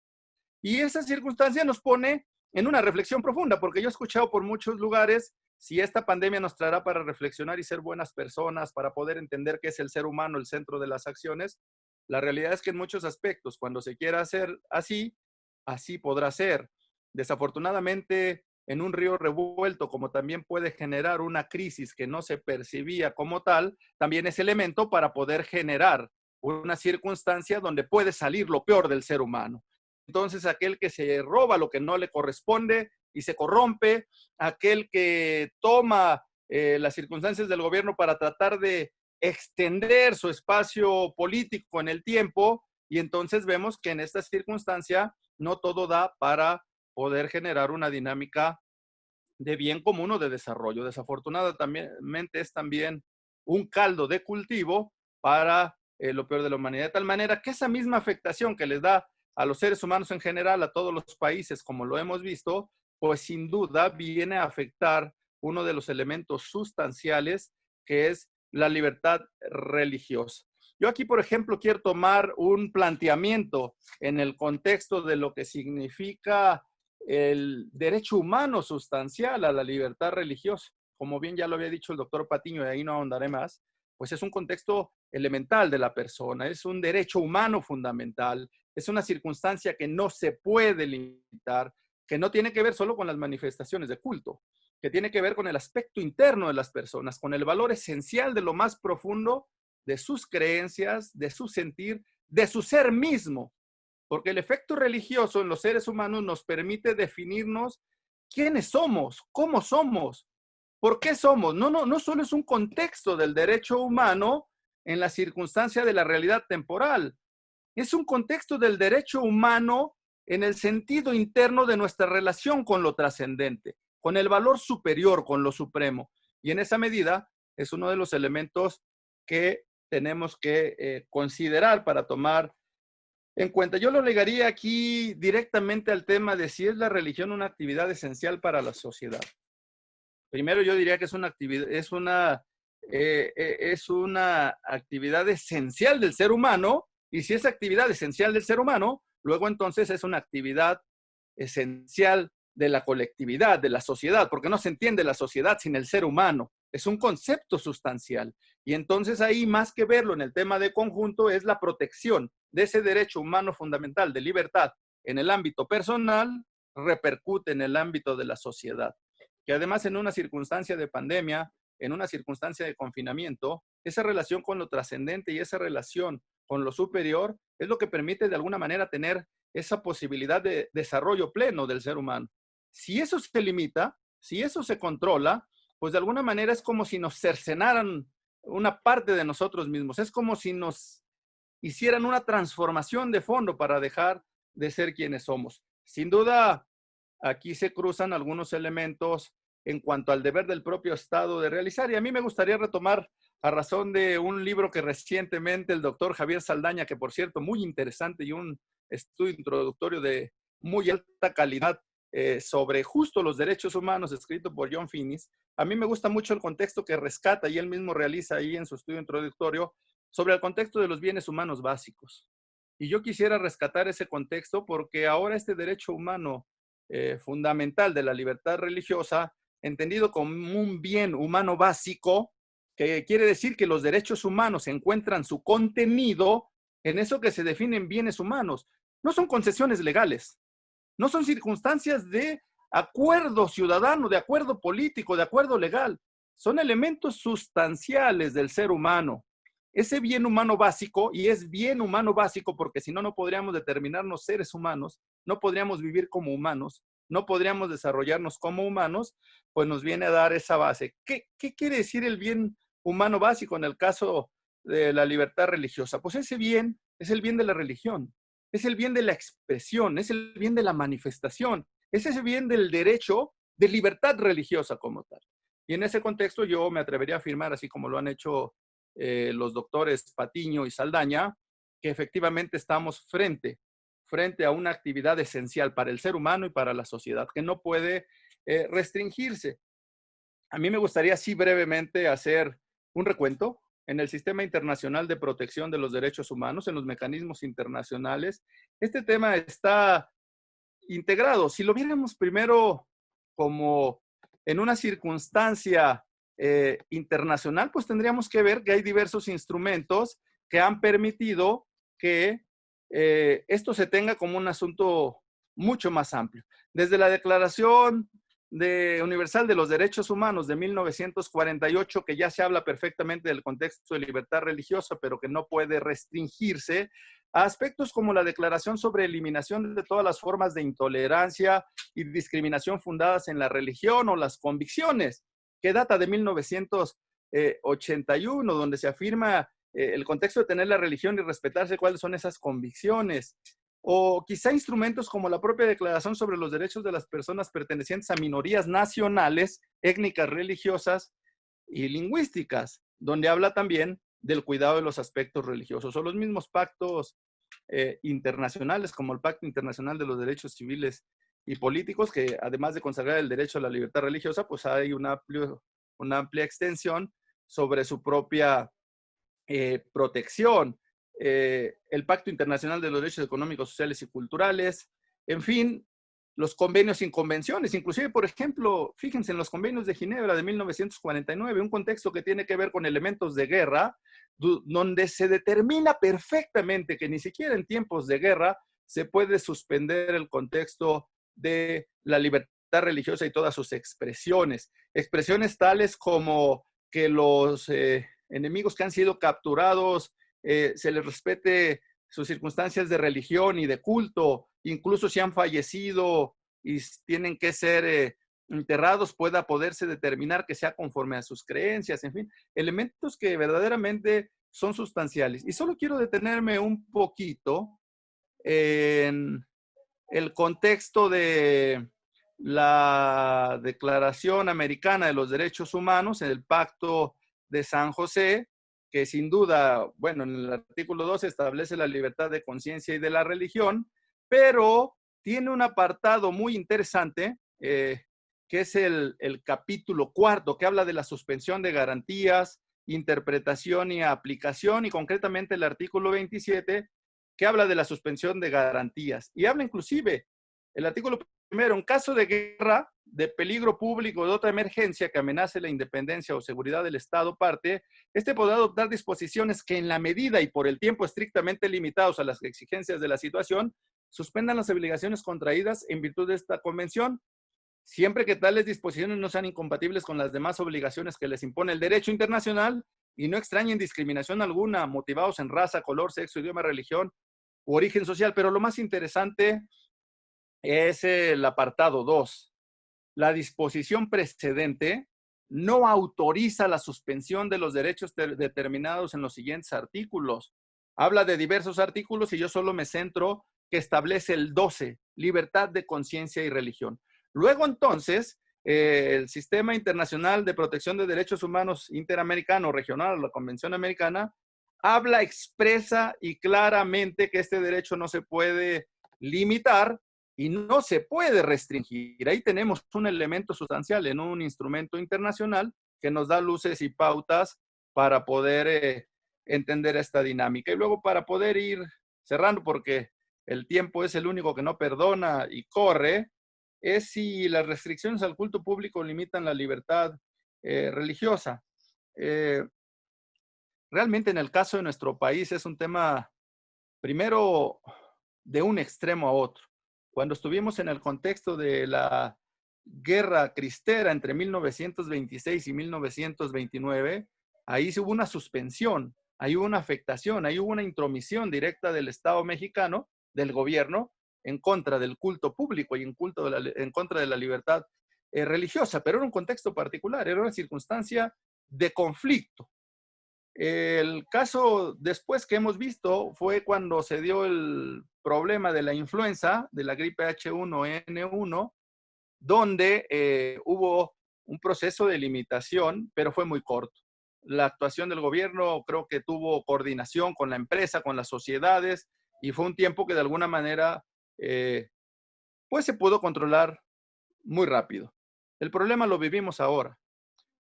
Y esa circunstancia nos pone en una reflexión profunda, porque yo he escuchado por muchos lugares si esta pandemia nos traerá para reflexionar y ser buenas personas, para poder entender qué es el ser humano, el centro de las acciones. La realidad es que en muchos aspectos, cuando se quiera hacer así, así podrá ser. Desafortunadamente, en un río revuelto, como también puede generar una crisis que no se percibía como tal, también es elemento para poder generar una circunstancia donde puede salir lo peor del ser humano. Entonces, aquel que se roba lo que no le corresponde y se corrompe, aquel que toma las circunstancias del gobierno para tratar de extender su espacio político en el tiempo, y entonces vemos que en esta circunstancia no todo da para poder generar una dinámica de bien común o de desarrollo. Desafortunadamente es también un caldo de cultivo para lo peor de la humanidad, de tal manera que esa misma afectación que les da a los seres humanos en general, a todos los países, como lo hemos visto, pues sin duda viene a afectar uno de los elementos sustanciales, que es la libertad religiosa. Yo aquí, por ejemplo, quiero tomar un planteamiento en el contexto de lo que significa el derecho humano sustancial a la libertad religiosa. Como bien ya lo había dicho el doctor Patiño, y ahí no ahondaré más, pues es un contexto elemental de la persona, es un derecho humano fundamental, es una circunstancia que no se puede limitar, que no tiene que ver solo con las manifestaciones de culto, que tiene que ver con el aspecto interno de las personas, con el valor esencial de lo más profundo de sus creencias, de su sentir, de su ser mismo. Porque el efecto religioso en los seres humanos nos permite definirnos quiénes somos, cómo somos, por qué somos. No solo es un contexto del derecho humano en la circunstancia de la realidad temporal, es un contexto del derecho humano en el sentido interno de nuestra relación con lo trascendente, con el valor superior, con lo supremo. Y en esa medida es uno de los elementos que tenemos que considerar para tomar en cuenta. Yo lo ligaría aquí directamente al tema de si es la religión una actividad esencial para la sociedad. Primero yo diría que es una actividad, es una actividad esencial del ser humano, y si es actividad esencial del ser humano, luego entonces es una actividad esencial de la colectividad, de la sociedad, porque no se entiende la sociedad sin el ser humano. Es un concepto sustancial. Y entonces ahí, más que verlo en el tema de conjunto, es la protección de ese derecho humano fundamental de libertad en el ámbito personal, repercute en el ámbito de la sociedad. Que además en una circunstancia de pandemia, en una circunstancia de confinamiento, esa relación con lo trascendente y esa relación con lo superior es lo que permite de alguna manera tener esa posibilidad de desarrollo pleno del ser humano. Si eso se limita, si eso se controla, pues de alguna manera es como si nos cercenaran una parte de nosotros mismos. Es como si nos hicieran una transformación de fondo para dejar de ser quienes somos. Sin duda, aquí se cruzan algunos elementos en cuanto al deber del propio Estado de realizar. Y a mí me gustaría retomar a razón de un libro que recientemente el doctor Javier Saldaña, que por cierto, muy interesante y un estudio introductorio de muy alta calidad sobre justo los derechos humanos, escrito por John Finnis. A mí me gusta mucho el contexto que rescata y él mismo realiza ahí en su estudio introductorio sobre el contexto de los bienes humanos básicos. Y yo quisiera rescatar ese contexto porque ahora este derecho humano fundamental de la libertad religiosa, entendido como un bien humano básico, que quiere decir que los derechos humanos encuentran su contenido en eso que se definen bienes humanos. No son concesiones legales, no son circunstancias de acuerdo ciudadano, de acuerdo político, de acuerdo legal. Son elementos sustanciales del ser humano. ese bien humano básico, y es bien humano básico porque si no, no podríamos determinarnos seres humanos, no podríamos vivir como humanos, no podríamos desarrollarnos como humanos, pues nos viene a dar esa base. ¿Qué quiere decir el bien humano básico en el caso de la libertad religiosa? Pues ese bien es el bien de la religión, es el bien de la expresión, es el bien de la manifestación, es ese bien del derecho de libertad religiosa como tal. Y en ese contexto yo me atrevería a afirmar, así como lo han hecho los doctores Patiño y Saldaña, que efectivamente estamos frente a una actividad esencial para el ser humano y para la sociedad, que no puede restringirse. A mí me gustaría así brevemente hacer un recuento en el Sistema Internacional de Protección de los Derechos Humanos, en los mecanismos internacionales. Este tema está integrado. Si lo viéramos primero como en una circunstancia internacional, pues tendríamos que ver que hay diversos instrumentos que han permitido que esto se tenga como un asunto mucho más amplio. Desde la Declaración Universal de los Derechos Humanos de 1948, que ya se habla perfectamente del contexto de libertad religiosa, pero que no puede restringirse, a aspectos como la Declaración sobre Eliminación de todas las formas de intolerancia y discriminación fundadas en la religión o las convicciones, que data de 1981, donde se afirma el contexto de tener la religión y respetarse cuáles son esas convicciones. O quizá instrumentos como la propia Declaración sobre los Derechos de las Personas pertenecientes a minorías nacionales, étnicas, religiosas y lingüísticas, donde habla también del cuidado de los aspectos religiosos, o los mismos pactos internacionales, como el Pacto Internacional de los Derechos Civiles y Políticos, que además de consagrar el derecho a la libertad religiosa, pues hay una amplia extensión sobre su propia protección. El Pacto Internacional de los Derechos Económicos, Sociales y Culturales, en fin, los convenios sin convenciones, inclusive, por ejemplo, fíjense en los convenios de Ginebra de 1949, un contexto que tiene que ver con elementos de guerra, donde se determina perfectamente que ni siquiera en tiempos de guerra se puede suspender el contexto de la libertad religiosa y todas sus expresiones. Expresiones tales como que los enemigos que han sido capturados se les respete sus circunstancias de religión y de culto, incluso si han fallecido y tienen que ser enterrados, pueda poderse determinar que sea conforme a sus creencias, en fin, elementos que verdaderamente son sustanciales. Y solo quiero detenerme un poquito en el contexto de la Declaración Americana de los Derechos Humanos, en el Pacto de San José, que sin duda, bueno, en el artículo 12 establece la libertad de conciencia y de la religión, pero tiene un apartado muy interesante, que es el capítulo 4, que habla de la suspensión de garantías, interpretación y aplicación, y concretamente el artículo 27, que habla de la suspensión de garantías. Y habla inclusive, el artículo primero, en caso de guerra, de peligro público o de otra emergencia que amenace la independencia o seguridad del Estado parte, este podrá adoptar disposiciones que en la medida y por el tiempo estrictamente limitados a las exigencias de la situación, suspendan las obligaciones contraídas en virtud de esta convención, siempre que tales disposiciones no sean incompatibles con las demás obligaciones que les impone el derecho internacional y no extrañen discriminación alguna, motivados en raza, color, sexo, idioma, religión u origen social. Pero lo más interesante es el apartado 2. La disposición precedente no autoriza la suspensión de los derechos determinados en los siguientes artículos. Habla de diversos artículos y yo solo me centro que establece el 12, libertad de conciencia y religión. Luego entonces, el Sistema Internacional de Protección de Derechos Humanos Interamericano, regional, la Convención Americana, habla expresa y claramente que este derecho no se puede limitar y no se puede restringir. Ahí tenemos un elemento sustancial en un instrumento internacional que nos da luces y pautas para poder entender esta dinámica. Y luego para poder ir cerrando, porque el tiempo es el único que no perdona y corre, es si las restricciones al culto público limitan la libertad religiosa. Realmente en el caso de nuestro país es un tema, primero, de un extremo a otro. Cuando estuvimos en el contexto de la guerra cristera entre 1926 y 1929, ahí sí hubo una suspensión ahí hubo una afectación, ahí hubo una intromisión directa del Estado mexicano, del gobierno, en contra del culto público y en contra de la libertad religiosa, pero era un contexto particular, era una circunstancia de conflicto. El caso después que hemos visto fue cuando se dio el problema de la influenza, de la gripe H1N1, donde hubo un proceso de limitación, pero fue muy corto. La actuación del gobierno creo que tuvo coordinación con la empresa, con las sociedades, y fue un tiempo que de alguna manera pues se pudo controlar muy rápido. El problema lo vivimos ahora.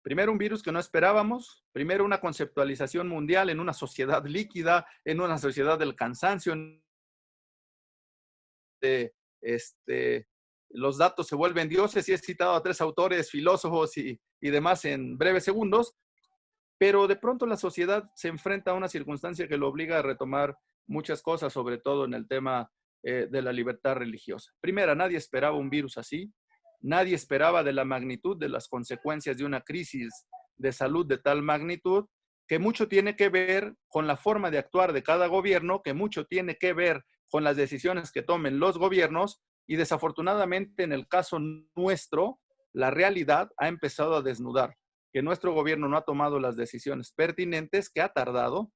Primero un virus que no esperábamos, primero una conceptualización mundial en una sociedad líquida, en una sociedad del cansancio, los datos se vuelven dioses, y he citado a 3 autores, filósofos y demás en breves segundos, pero de pronto la sociedad se enfrenta a una circunstancia que lo obliga a retomar muchas cosas, sobre todo en el tema de la libertad religiosa. Primera, nadie esperaba un virus así, nadie esperaba de la magnitud de las consecuencias de una crisis de salud de tal magnitud, que mucho tiene que ver con la forma de actuar de cada gobierno, que mucho tiene que ver con las decisiones que tomen los gobiernos, y desafortunadamente en el caso nuestro, la realidad ha empezado a desnudar, que nuestro gobierno no ha tomado las decisiones pertinentes, que ha tardado,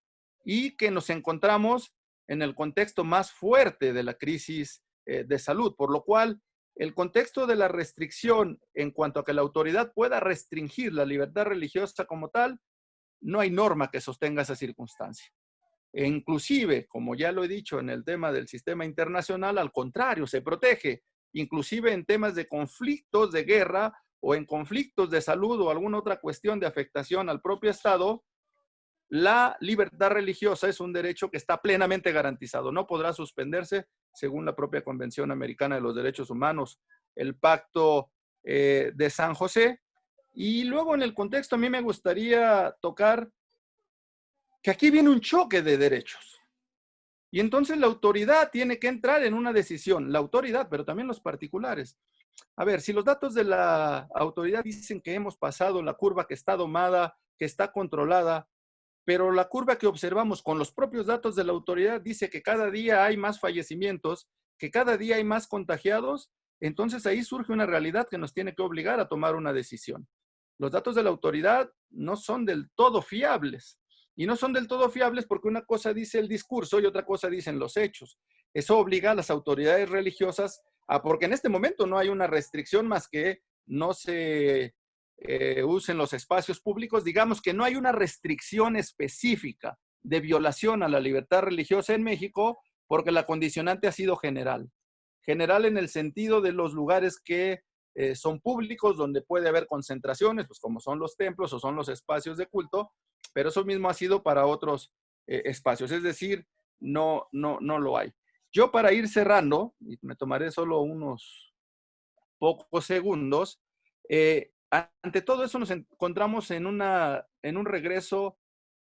y que nos encontramos en el contexto más fuerte de la crisis de salud, por lo cual el contexto de la restricción en cuanto a que la autoridad pueda restringir la libertad religiosa como tal, no hay norma que sostenga esa circunstancia. E inclusive, como ya lo he dicho en el tema del sistema internacional, al contrario, se protege, inclusive en temas de conflictos de guerra o en conflictos de salud o alguna otra cuestión de afectación al propio Estado. La libertad religiosa es un derecho que está plenamente garantizado, no podrá suspenderse según la propia Convención Americana de los Derechos Humanos, el Pacto de San José. Y luego en el contexto a mí me gustaría tocar que aquí viene un choque de derechos. Y entonces la autoridad tiene que entrar en una decisión, la autoridad, pero también los particulares. A ver, si los datos de la autoridad dicen que hemos pasado la curva, que está domada, que está controlada, pero la curva que observamos con los propios datos de la autoridad dice que cada día hay más fallecimientos, que cada día hay más contagiados, entonces ahí surge una realidad que nos tiene que obligar a tomar una decisión. Los datos de la autoridad no son del todo fiables. Y no son del todo fiables porque una cosa dice el discurso y otra cosa dicen los hechos. Eso obliga a las autoridades religiosas porque en este momento no hay una restricción más que no se usen los espacios públicos. Digamos que no hay una restricción específica de violación a la libertad religiosa en México porque la condicionante ha sido general. General en el sentido de los lugares que son públicos, donde puede haber concentraciones, pues como son los templos o son los espacios de culto, pero eso mismo ha sido para otros espacios, es decir, no lo hay. Yo para ir cerrando, y me tomaré solo unos pocos segundos, ante todo eso nos encontramos en un regreso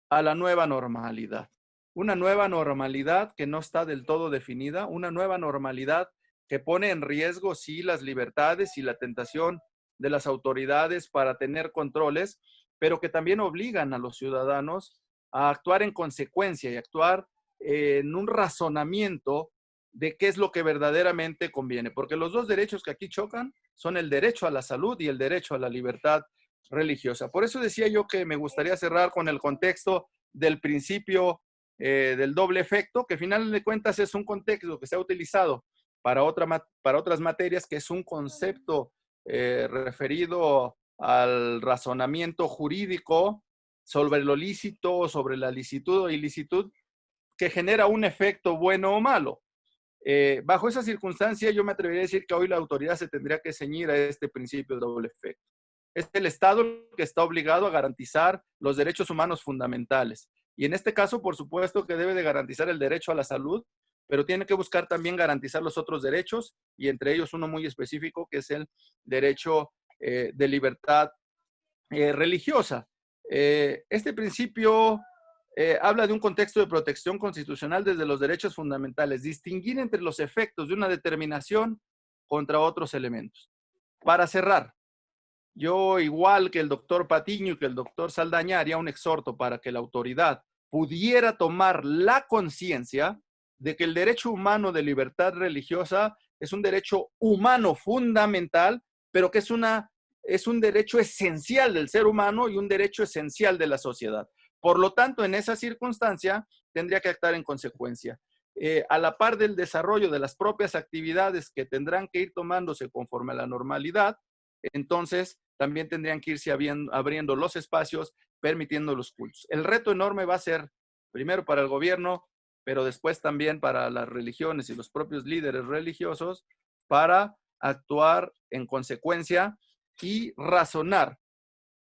a la nueva normalidad. Una nueva normalidad que no está del todo definida, una nueva normalidad que pone en riesgo, sí, las libertades y la tentación de las autoridades para tener controles, pero que también obligan a los ciudadanos a actuar en consecuencia y actuar en un razonamiento de qué es lo que verdaderamente conviene. Porque los dos derechos que aquí chocan son el derecho a la salud y el derecho a la libertad religiosa. Por eso decía yo que me gustaría cerrar con el contexto del principio del doble efecto, que al final de cuentas es un contexto que se ha utilizado para otras materias, que es un concepto referido al razonamiento jurídico sobre lo lícito, sobre la licitud o ilicitud, que genera un efecto bueno o malo. Bajo esa circunstancia, yo me atrevería a decir que hoy la autoridad se tendría que ceñir a este principio de doble efecto. Es el Estado el que está obligado a garantizar los derechos humanos fundamentales. Y en este caso, por supuesto que debe de garantizar el derecho a la salud, pero tiene que buscar también garantizar los otros derechos, y entre ellos uno muy específico, que es el derecho de libertad religiosa. Este principio habla de un contexto de protección constitucional desde los derechos fundamentales, distinguir entre los efectos de una determinación contra otros elementos. Para cerrar, yo, igual que el doctor Patiño y que el doctor Saldaña, haría un exhorto para que la autoridad pudiera tomar la conciencia de que el derecho humano de libertad religiosa es un derecho humano fundamental, pero que es un derecho esencial del ser humano y un derecho esencial de la sociedad. Por lo tanto, en esa circunstancia, tendría que actuar en consecuencia. A la par del desarrollo de las propias actividades que tendrán que ir tomándose conforme a la normalidad, entonces también tendrían que irse abriendo los espacios, permitiendo los cultos. El reto enorme va a ser, primero para el gobierno, pero después también para las religiones y los propios líderes religiosos, para actuar en consecuencia y razonar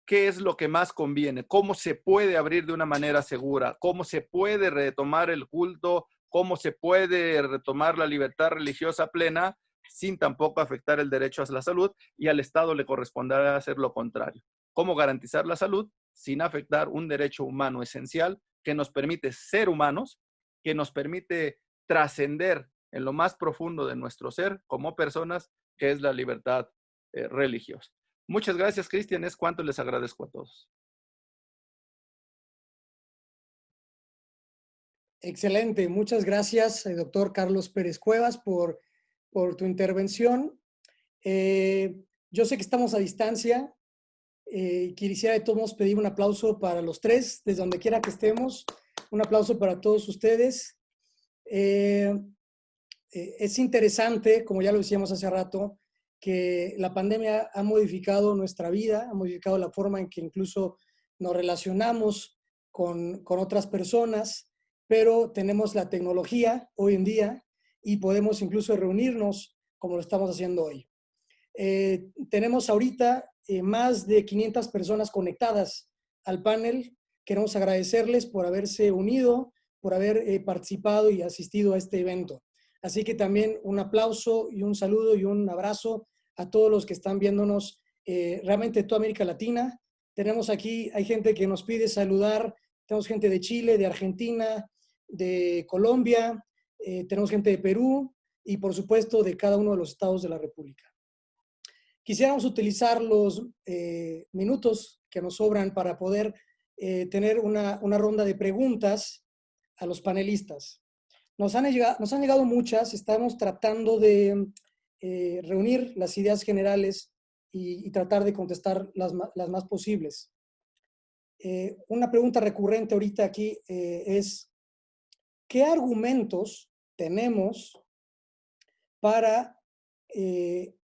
qué es lo que más conviene, cómo se puede abrir de una manera segura, cómo se puede retomar el culto, cómo se puede retomar la libertad religiosa plena sin tampoco afectar el derecho a la salud, y al Estado le corresponderá hacer lo contrario. ¿Cómo garantizar la salud sin afectar un derecho humano esencial que nos permite ser humanos, que nos permite trascender en lo más profundo de nuestro ser como personas, que es la libertad religiosa? Muchas gracias, Cristian. Es cuanto les agradezco a todos. Excelente. Muchas gracias, doctor Carlos Pérez Cuevas, por tu intervención. Yo sé que estamos a distancia. Quisiera de todos modos pedir un aplauso para los tres, desde donde quiera que estemos. Un aplauso para todos ustedes. Es interesante, como ya lo decíamos hace rato, que la pandemia ha modificado nuestra vida, ha modificado la forma en que incluso nos relacionamos con otras personas, pero tenemos la tecnología hoy en día y podemos incluso reunirnos como lo estamos haciendo hoy. Tenemos ahorita más de 500 personas conectadas al panel. Queremos agradecerles por haberse unido, por haber participado y asistido a este evento. Así que también un aplauso y un saludo y un abrazo a todos los que están viéndonos realmente de toda América Latina. Tenemos aquí, hay gente que nos pide saludar, tenemos gente de Chile, de Argentina, de Colombia, tenemos gente de Perú y por supuesto de cada uno de los estados de la República. Quisiéramos utilizar los minutos que nos sobran para poder tener una ronda de preguntas a los panelistas. Nos han llegado muchas, estamos tratando de reunir las ideas generales y tratar de contestar las más posibles. Una pregunta recurrente ahorita aquí es, ¿qué argumentos tenemos para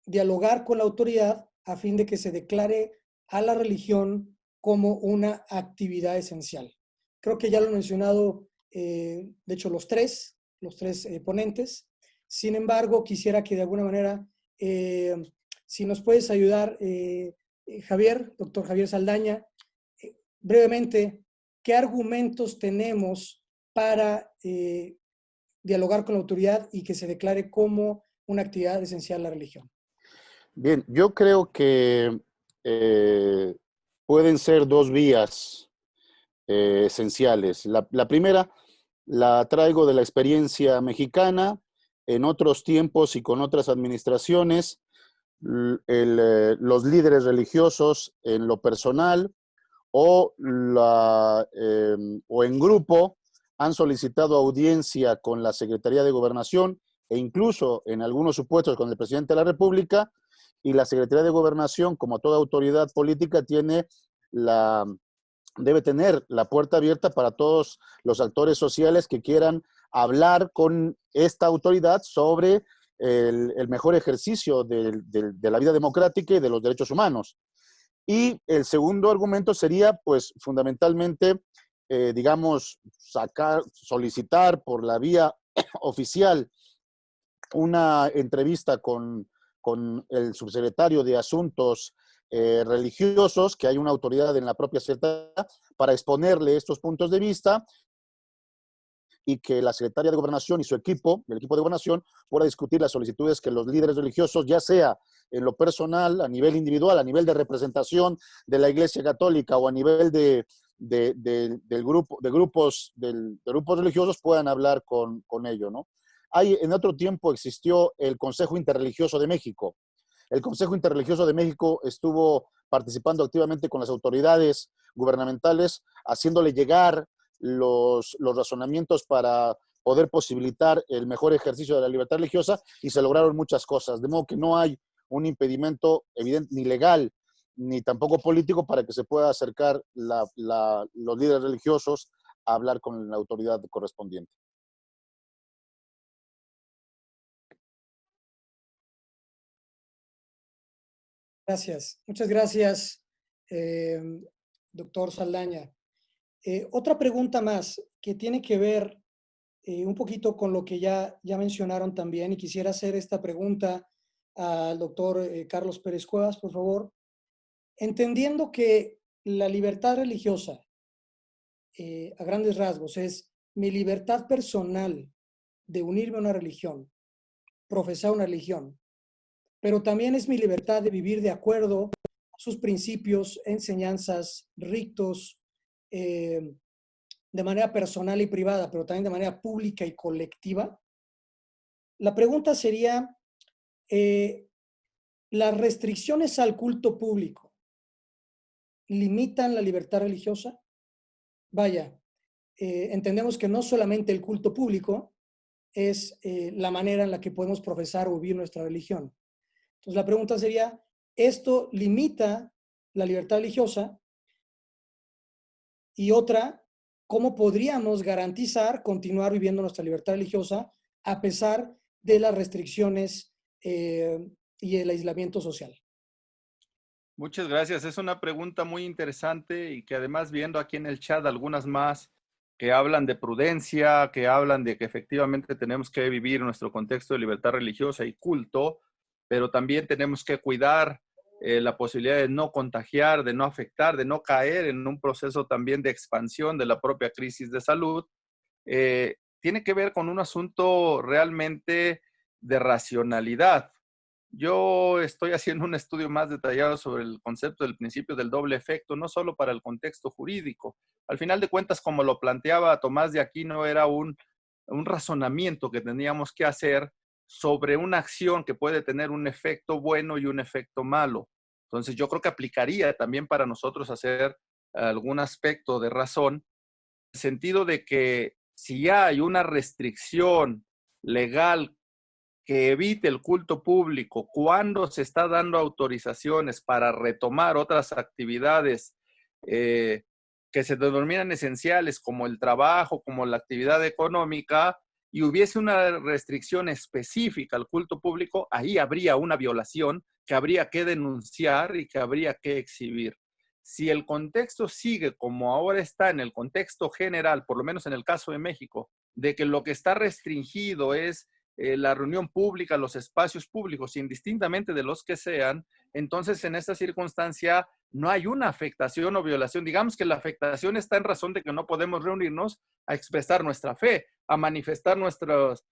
dialogar con la autoridad a fin de que se declare a la religión como una actividad esencial? Creo que ya lo han mencionado, de hecho, los tres ponentes. Sin embargo, quisiera que de alguna manera, si nos puedes ayudar, Javier, doctor Javier Saldaña, brevemente, ¿qué argumentos tenemos para dialogar con la autoridad y que se declare como una actividad esencial la religión? Bien, yo creo que pueden ser dos vías esenciales. La primera la traigo de la experiencia mexicana. En otros tiempos y con otras administraciones, los líderes religiosos en lo personal o en grupo han solicitado audiencia con la Secretaría de Gobernación e incluso en algunos supuestos con el presidente de la República, y la Secretaría de Gobernación, como toda autoridad política, debe tener la puerta abierta para todos los actores sociales que quieran hablar con esta autoridad sobre el mejor ejercicio de la vida democrática y de los derechos humanos. Y el segundo argumento sería, pues, fundamentalmente, solicitar por la vía oficial una entrevista con el subsecretario de Asuntos religiosos, que hay una autoridad en la propia secretaría, para exponerle estos puntos de vista, y que la Secretaría de Gobernación y su equipo, el equipo de Gobernación, pueda discutir las solicitudes que los líderes religiosos, ya sea en lo personal, a nivel individual, a nivel de representación de la Iglesia Católica o a nivel de grupos religiosos, puedan hablar con ello, ¿no? En otro tiempo existió el Consejo Interreligioso de México. El Consejo Interreligioso de México estuvo participando activamente con las autoridades gubernamentales, haciéndole llegar los razonamientos para poder posibilitar el mejor ejercicio de la libertad religiosa y se lograron muchas cosas. De modo que no hay un impedimento evidente ni legal ni tampoco político para que se pueda acercar los líderes religiosos a hablar con la autoridad correspondiente. Gracias. Muchas gracias, doctor Saldaña. Otra pregunta más que tiene que ver un poquito con lo que ya mencionaron también, y quisiera hacer esta pregunta al doctor Carlos Pérez Cuevas, por favor. Entendiendo que la libertad religiosa, a grandes rasgos, es mi libertad personal de unirme a una religión, profesar una religión, pero también es mi libertad de vivir de acuerdo a sus principios, enseñanzas, ritos, de manera personal y privada, pero también de manera pública y colectiva. La pregunta sería, ¿las restricciones al culto público limitan la libertad religiosa? Vaya, entendemos que no solamente el culto público es la manera en la que podemos profesar o vivir nuestra religión. Entonces la pregunta sería, ¿esto limita la libertad religiosa? Y otra, ¿cómo podríamos garantizar continuar viviendo nuestra libertad religiosa a pesar de las restricciones y el aislamiento social? Muchas gracias. Es una pregunta muy interesante y que además viendo aquí en el chat algunas más que hablan de prudencia, que hablan de que efectivamente tenemos que vivir nuestro contexto de libertad religiosa y culto, pero también tenemos que cuidar la posibilidad de no contagiar, de no afectar, de no caer en un proceso también de expansión de la propia crisis de salud. Tiene que ver con un asunto realmente de racionalidad. Yo estoy haciendo un estudio más detallado sobre el concepto del principio del doble efecto, no solo para el contexto jurídico. Al final de cuentas, como lo planteaba Tomás de Aquino, era un razonamiento que teníamos que hacer sobre una acción que puede tener un efecto bueno y un efecto malo. Entonces, yo creo que aplicaría también para nosotros hacer algún aspecto de razón, en el sentido de que si ya hay una restricción legal que evite el culto público cuando se está dando autorizaciones para retomar otras actividades que se denominan esenciales, como el trabajo, como la actividad económica, y hubiese una restricción específica al culto público, ahí habría una violación que habría que denunciar y que habría que exhibir. Si el contexto sigue como ahora está en el contexto general, por lo menos en el caso de México, de que lo que está restringido es la reunión pública, los espacios públicos, indistintamente de los que sean, entonces en esta circunstancia no hay una afectación o violación. Digamos que la afectación está en razón de que no podemos reunirnos a expresar nuestra fe, a manifestar nuestras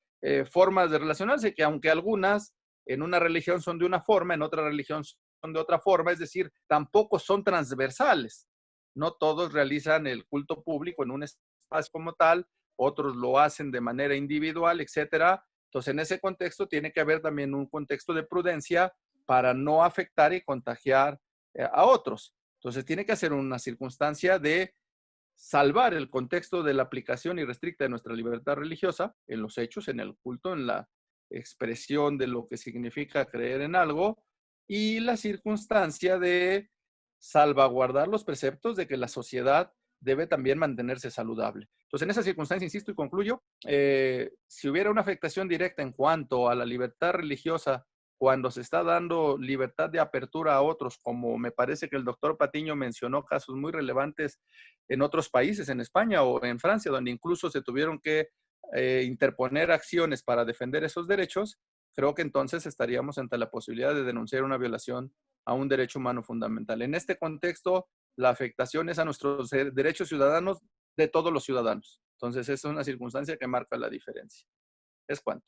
formas de relacionarse, que aunque algunas en una religión son de una forma, en otra religión son de otra forma, es decir, tampoco son transversales. No todos realizan el culto público en un espacio como tal, otros lo hacen de manera individual, etcétera. Entonces, en ese contexto tiene que haber también un contexto de prudencia para no afectar y contagiar a otros. Entonces, tiene que hacer una circunstancia de salvar el contexto de la aplicación irrestricta de nuestra libertad religiosa en los hechos, en el culto, en la expresión de lo que significa creer en algo, y la circunstancia de salvaguardar los preceptos de que la sociedad debe también mantenerse saludable. Entonces, en esa circunstancia, insisto y concluyo, si hubiera una afectación directa en cuanto a la libertad religiosa, cuando se está dando libertad de apertura a otros, como me parece que el doctor Patiño mencionó casos muy relevantes en otros países, en España o en Francia, donde incluso se tuvieron que interponer acciones para defender esos derechos, creo que entonces estaríamos ante la posibilidad de denunciar una violación a un derecho humano fundamental. En este contexto, la afectación es a nuestros derechos ciudadanos de todos los ciudadanos. Entonces, es una circunstancia que marca la diferencia. Es cuanto.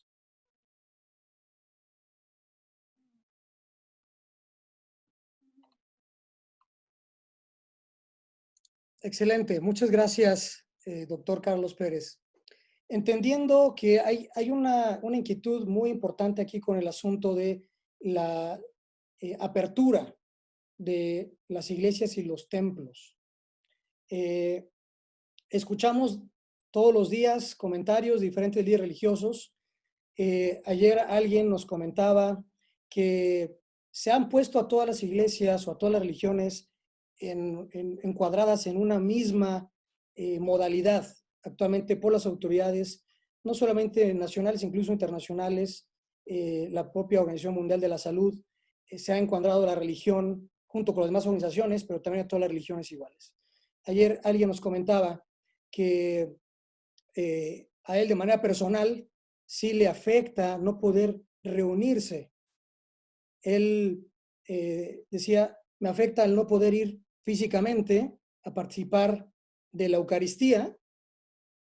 Excelente. Muchas gracias, doctor Carlos Pérez. Entendiendo que hay una inquietud muy importante aquí con el asunto de la apertura de las iglesias y los templos. escuchamos todos los días comentarios de diferentes líderes religiosos. Ayer alguien nos comentaba que se han puesto a todas las iglesias o a todas las religiones encuadradas en una misma modalidad actualmente por las autoridades, no solamente nacionales, incluso internacionales. La propia Organización Mundial de la Salud se ha encuadrado la religión junto con las demás organizaciones, pero también a todas las religiones iguales. Ayer alguien nos comentaba que a él de manera personal sí le afecta no poder reunirse. Él decía, me afecta el no poder ir físicamente a participar de la Eucaristía,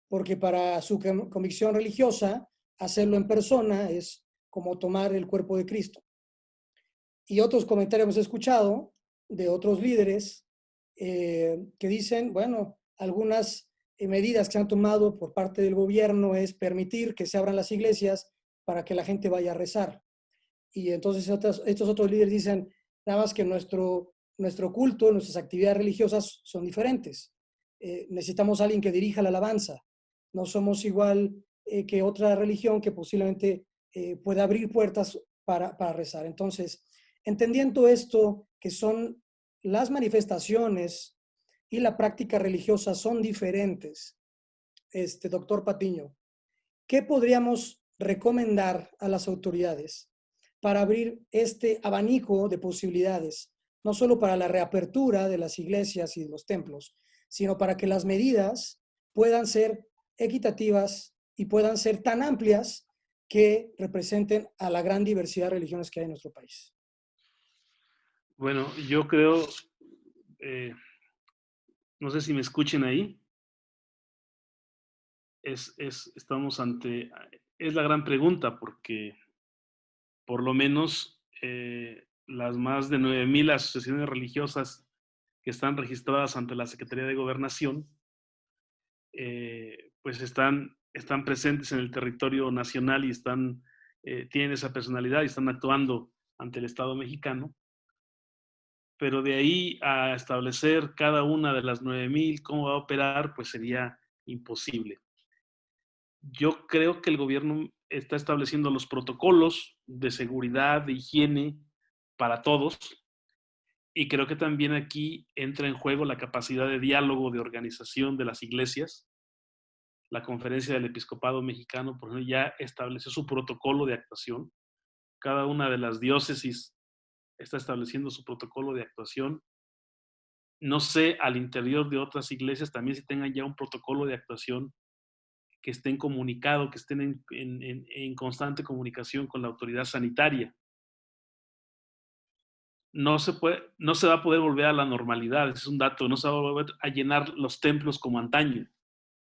porque para su convicción religiosa, hacerlo en persona es como tomar el cuerpo de Cristo. Y otros comentarios hemos escuchado de otros líderes que dicen, bueno, algunas medidas que se han tomado por parte del gobierno es permitir que se abran las iglesias para que la gente vaya a rezar. Y entonces estos otros líderes dicen, nada más que nuestro culto, nuestras actividades religiosas son diferentes. Necesitamos a alguien que dirija la alabanza. No somos igual que otra religión que posiblemente pueda abrir puertas para rezar. Entonces, entendiendo esto, que son las manifestaciones y la práctica religiosa son diferentes, doctor Patiño, ¿qué podríamos recomendar a las autoridades para abrir este abanico de posibilidades, no solo para la reapertura de las iglesias y de los templos, sino para que las medidas puedan ser equitativas y puedan ser tan amplias que representen a la gran diversidad de religiones que hay en nuestro país? Bueno, yo creo, no sé si me escuchen ahí, estamos ante, es la gran pregunta, porque por lo menos las más de 9,000 asociaciones religiosas que están registradas ante la Secretaría de Gobernación, pues están presentes en el territorio nacional y tienen esa personalidad y están actuando ante el Estado mexicano. Pero de ahí a establecer cada una de las 9,000 cómo va a operar, pues sería imposible. Yo creo que el gobierno está estableciendo los protocolos de seguridad, de higiene para todos, y creo que también aquí entra en juego la capacidad de diálogo, de organización de las iglesias. La Conferencia del Episcopado Mexicano, por ejemplo, ya estableció su protocolo de actuación. Cada una de las diócesis está estableciendo su protocolo de actuación. No sé al interior de otras iglesias también si tengan ya un protocolo de actuación, que estén comunicados, que estén en constante comunicación con la autoridad sanitaria. No se va a poder volver a la normalidad, es un dato, no se va a volver a llenar los templos como antaño.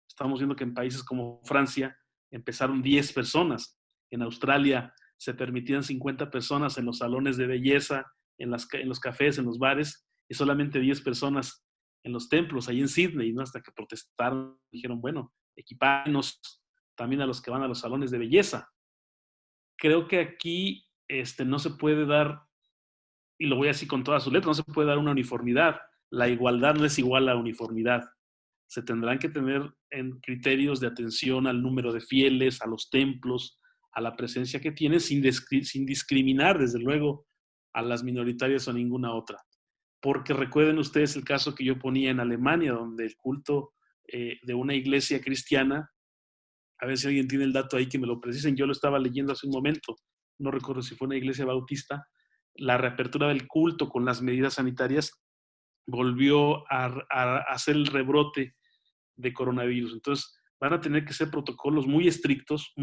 Estamos viendo que en países como Francia empezaron 10 personas, en Australia se permitían 50 personas en los salones de belleza, en los cafés, en los bares, y solamente 10 personas en los templos, ahí en Sydney, ¿no? Hasta que protestaron, dijeron, bueno, equipárnos también a los que van a los salones de belleza. Creo que aquí no se puede dar, y lo voy a decir con todas sus letras, no se puede dar una uniformidad. La igualdad no es igual a uniformidad. Se tendrán que tener en criterios de atención al número de fieles, a los templos, a la presencia que tienen, sin discriminar, desde luego, a las minoritarias o a ninguna otra. Porque recuerden ustedes el caso que yo ponía en Alemania, donde el culto de una iglesia cristiana, a ver si alguien tiene el dato ahí que me lo precisen, yo lo estaba leyendo hace un momento, no recuerdo si fue una iglesia bautista, la reapertura del culto con las medidas sanitarias volvió a hacer el rebrote de coronavirus. Entonces, van a tener que ser protocolos muy estrictos,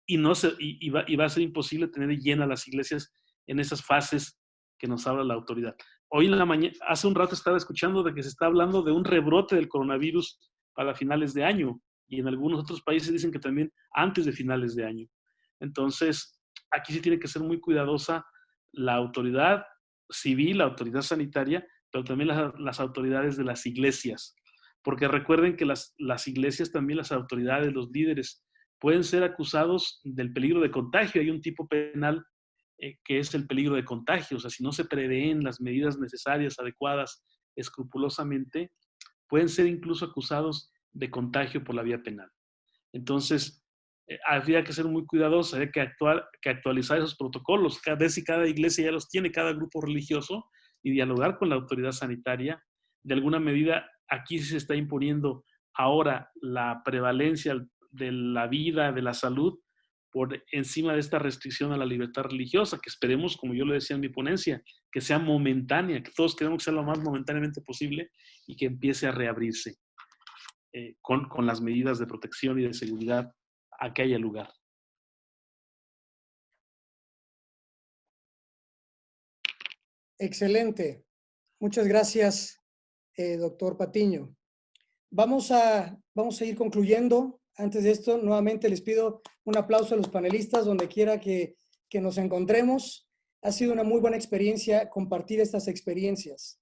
y va a ser imposible tener llenas las iglesias en esas fases que nos habla la autoridad. Hoy en la mañana, hace un rato estaba escuchando de que se está hablando de un rebrote del coronavirus para finales de año, y en algunos otros países dicen que también antes de finales de año. Entonces, aquí sí tiene que ser muy cuidadosa la autoridad civil, la autoridad sanitaria, pero también las autoridades de las iglesias. Porque recuerden que las iglesias, también las autoridades, los líderes, pueden ser acusados del peligro de contagio. Hay un tipo penal que es el peligro de contagio. O sea, si no se prevén las medidas necesarias, adecuadas, escrupulosamente, pueden ser incluso acusados de contagio por la vía penal. Entonces, habría que ser muy cuidadosos, habría que actualizar esos protocolos. Cada vez y cada iglesia ya los tiene, cada grupo religioso, y dialogar con la autoridad sanitaria. De alguna medida, aquí se está imponiendo ahora la prevalencia de la vida, de la salud, por encima de esta restricción a la libertad religiosa, que esperemos, como yo lo decía en mi ponencia, que sea momentánea, que todos queremos que sea lo más momentáneamente posible y que empiece a reabrirse con las medidas de protección y de seguridad a que haya lugar. Excelente. Muchas gracias, doctor Patiño. Vamos a ir concluyendo. Antes de esto, nuevamente les pido un aplauso a los panelistas, donde quiera que nos encontremos. Ha sido una muy buena experiencia compartir estas experiencias.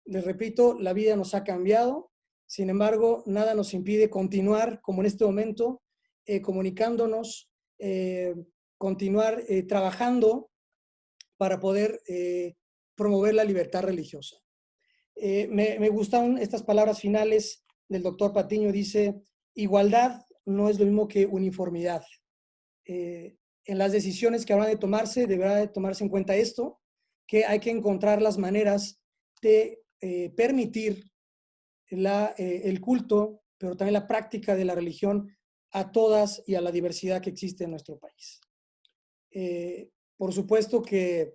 Les repito, la vida nos ha cambiado. Sin embargo, nada nos impide continuar, como en este momento, comunicándonos, continuar trabajando para poder promover la libertad religiosa. Me gustan estas palabras finales del doctor Patiño. Dice: igualdad no es lo mismo que uniformidad. En las decisiones que habrán de tomarse, deberá de tomarse en cuenta esto, que hay que encontrar las maneras de permitir el culto, pero también la práctica de la religión a todas y a la diversidad que existe en nuestro país. Por supuesto que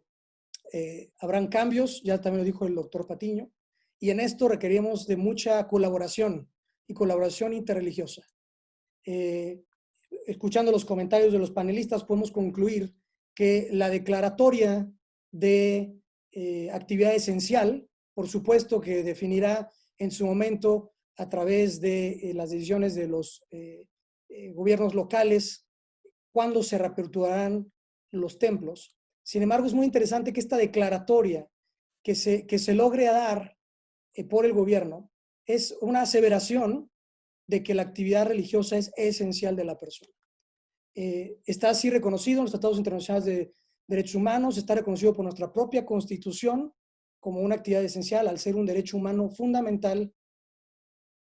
habrán cambios, ya también lo dijo el doctor Patiño, y en esto requerimos de mucha colaboración y colaboración interreligiosa. Escuchando los comentarios de los panelistas, podemos concluir que la declaratoria de actividad esencial, por supuesto que definirá en su momento, a través de las decisiones de los gobiernos locales, cuándo se reaperturarán los templos. Sin embargo, es muy interesante que esta declaratoria que se logre dar por el gobierno es una aseveración de que la actividad religiosa es esencial de la persona. Está así reconocido en los tratados internacionales de derechos humanos, está reconocido por nuestra propia Constitución como una actividad esencial, al ser un derecho humano fundamental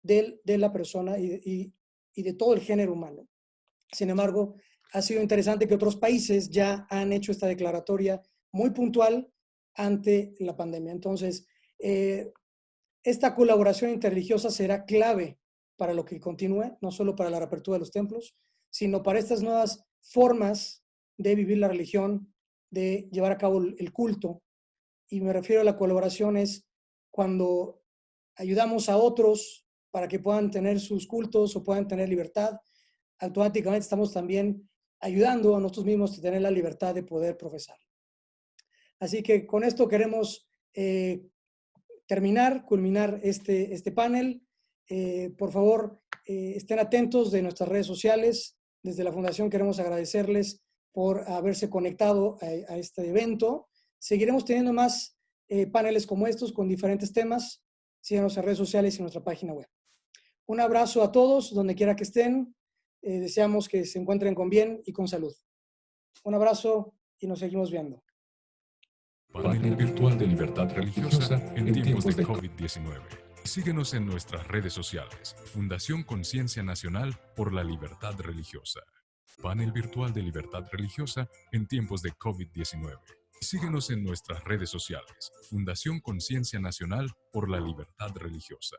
de la persona y de todo el género humano. Sin embargo, ha sido interesante que otros países ya han hecho esta declaratoria muy puntual ante la pandemia. Entonces, esta colaboración interreligiosa será clave para lo que continúe, no solo para la reapertura de los templos, sino para estas nuevas formas de vivir la religión, de llevar a cabo el culto. Y me refiero a la colaboración es cuando ayudamos a otros para que puedan tener sus cultos o puedan tener libertad, automáticamente estamos también ayudando a nosotros mismos a tener la libertad de poder profesar. Así que con esto queremos culminar este panel. Por favor, estén atentos de nuestras redes sociales. Desde la Fundación queremos agradecerles por haberse conectado a este evento. Seguiremos teniendo más paneles como estos con diferentes temas. Síganos en redes sociales y en nuestra página web. Un abrazo a todos, donde quiera que estén. Deseamos que se encuentren con bien y con salud. Un abrazo y nos seguimos viendo. Panel virtual de libertad religiosa en tiempos de COVID-19. Síguenos en nuestras redes sociales. Fundación Conciencia Nacional por la Libertad Religiosa. Panel virtual de libertad religiosa en tiempos de COVID-19. Síguenos en nuestras redes sociales. Fundación Conciencia Nacional por la Libertad Religiosa.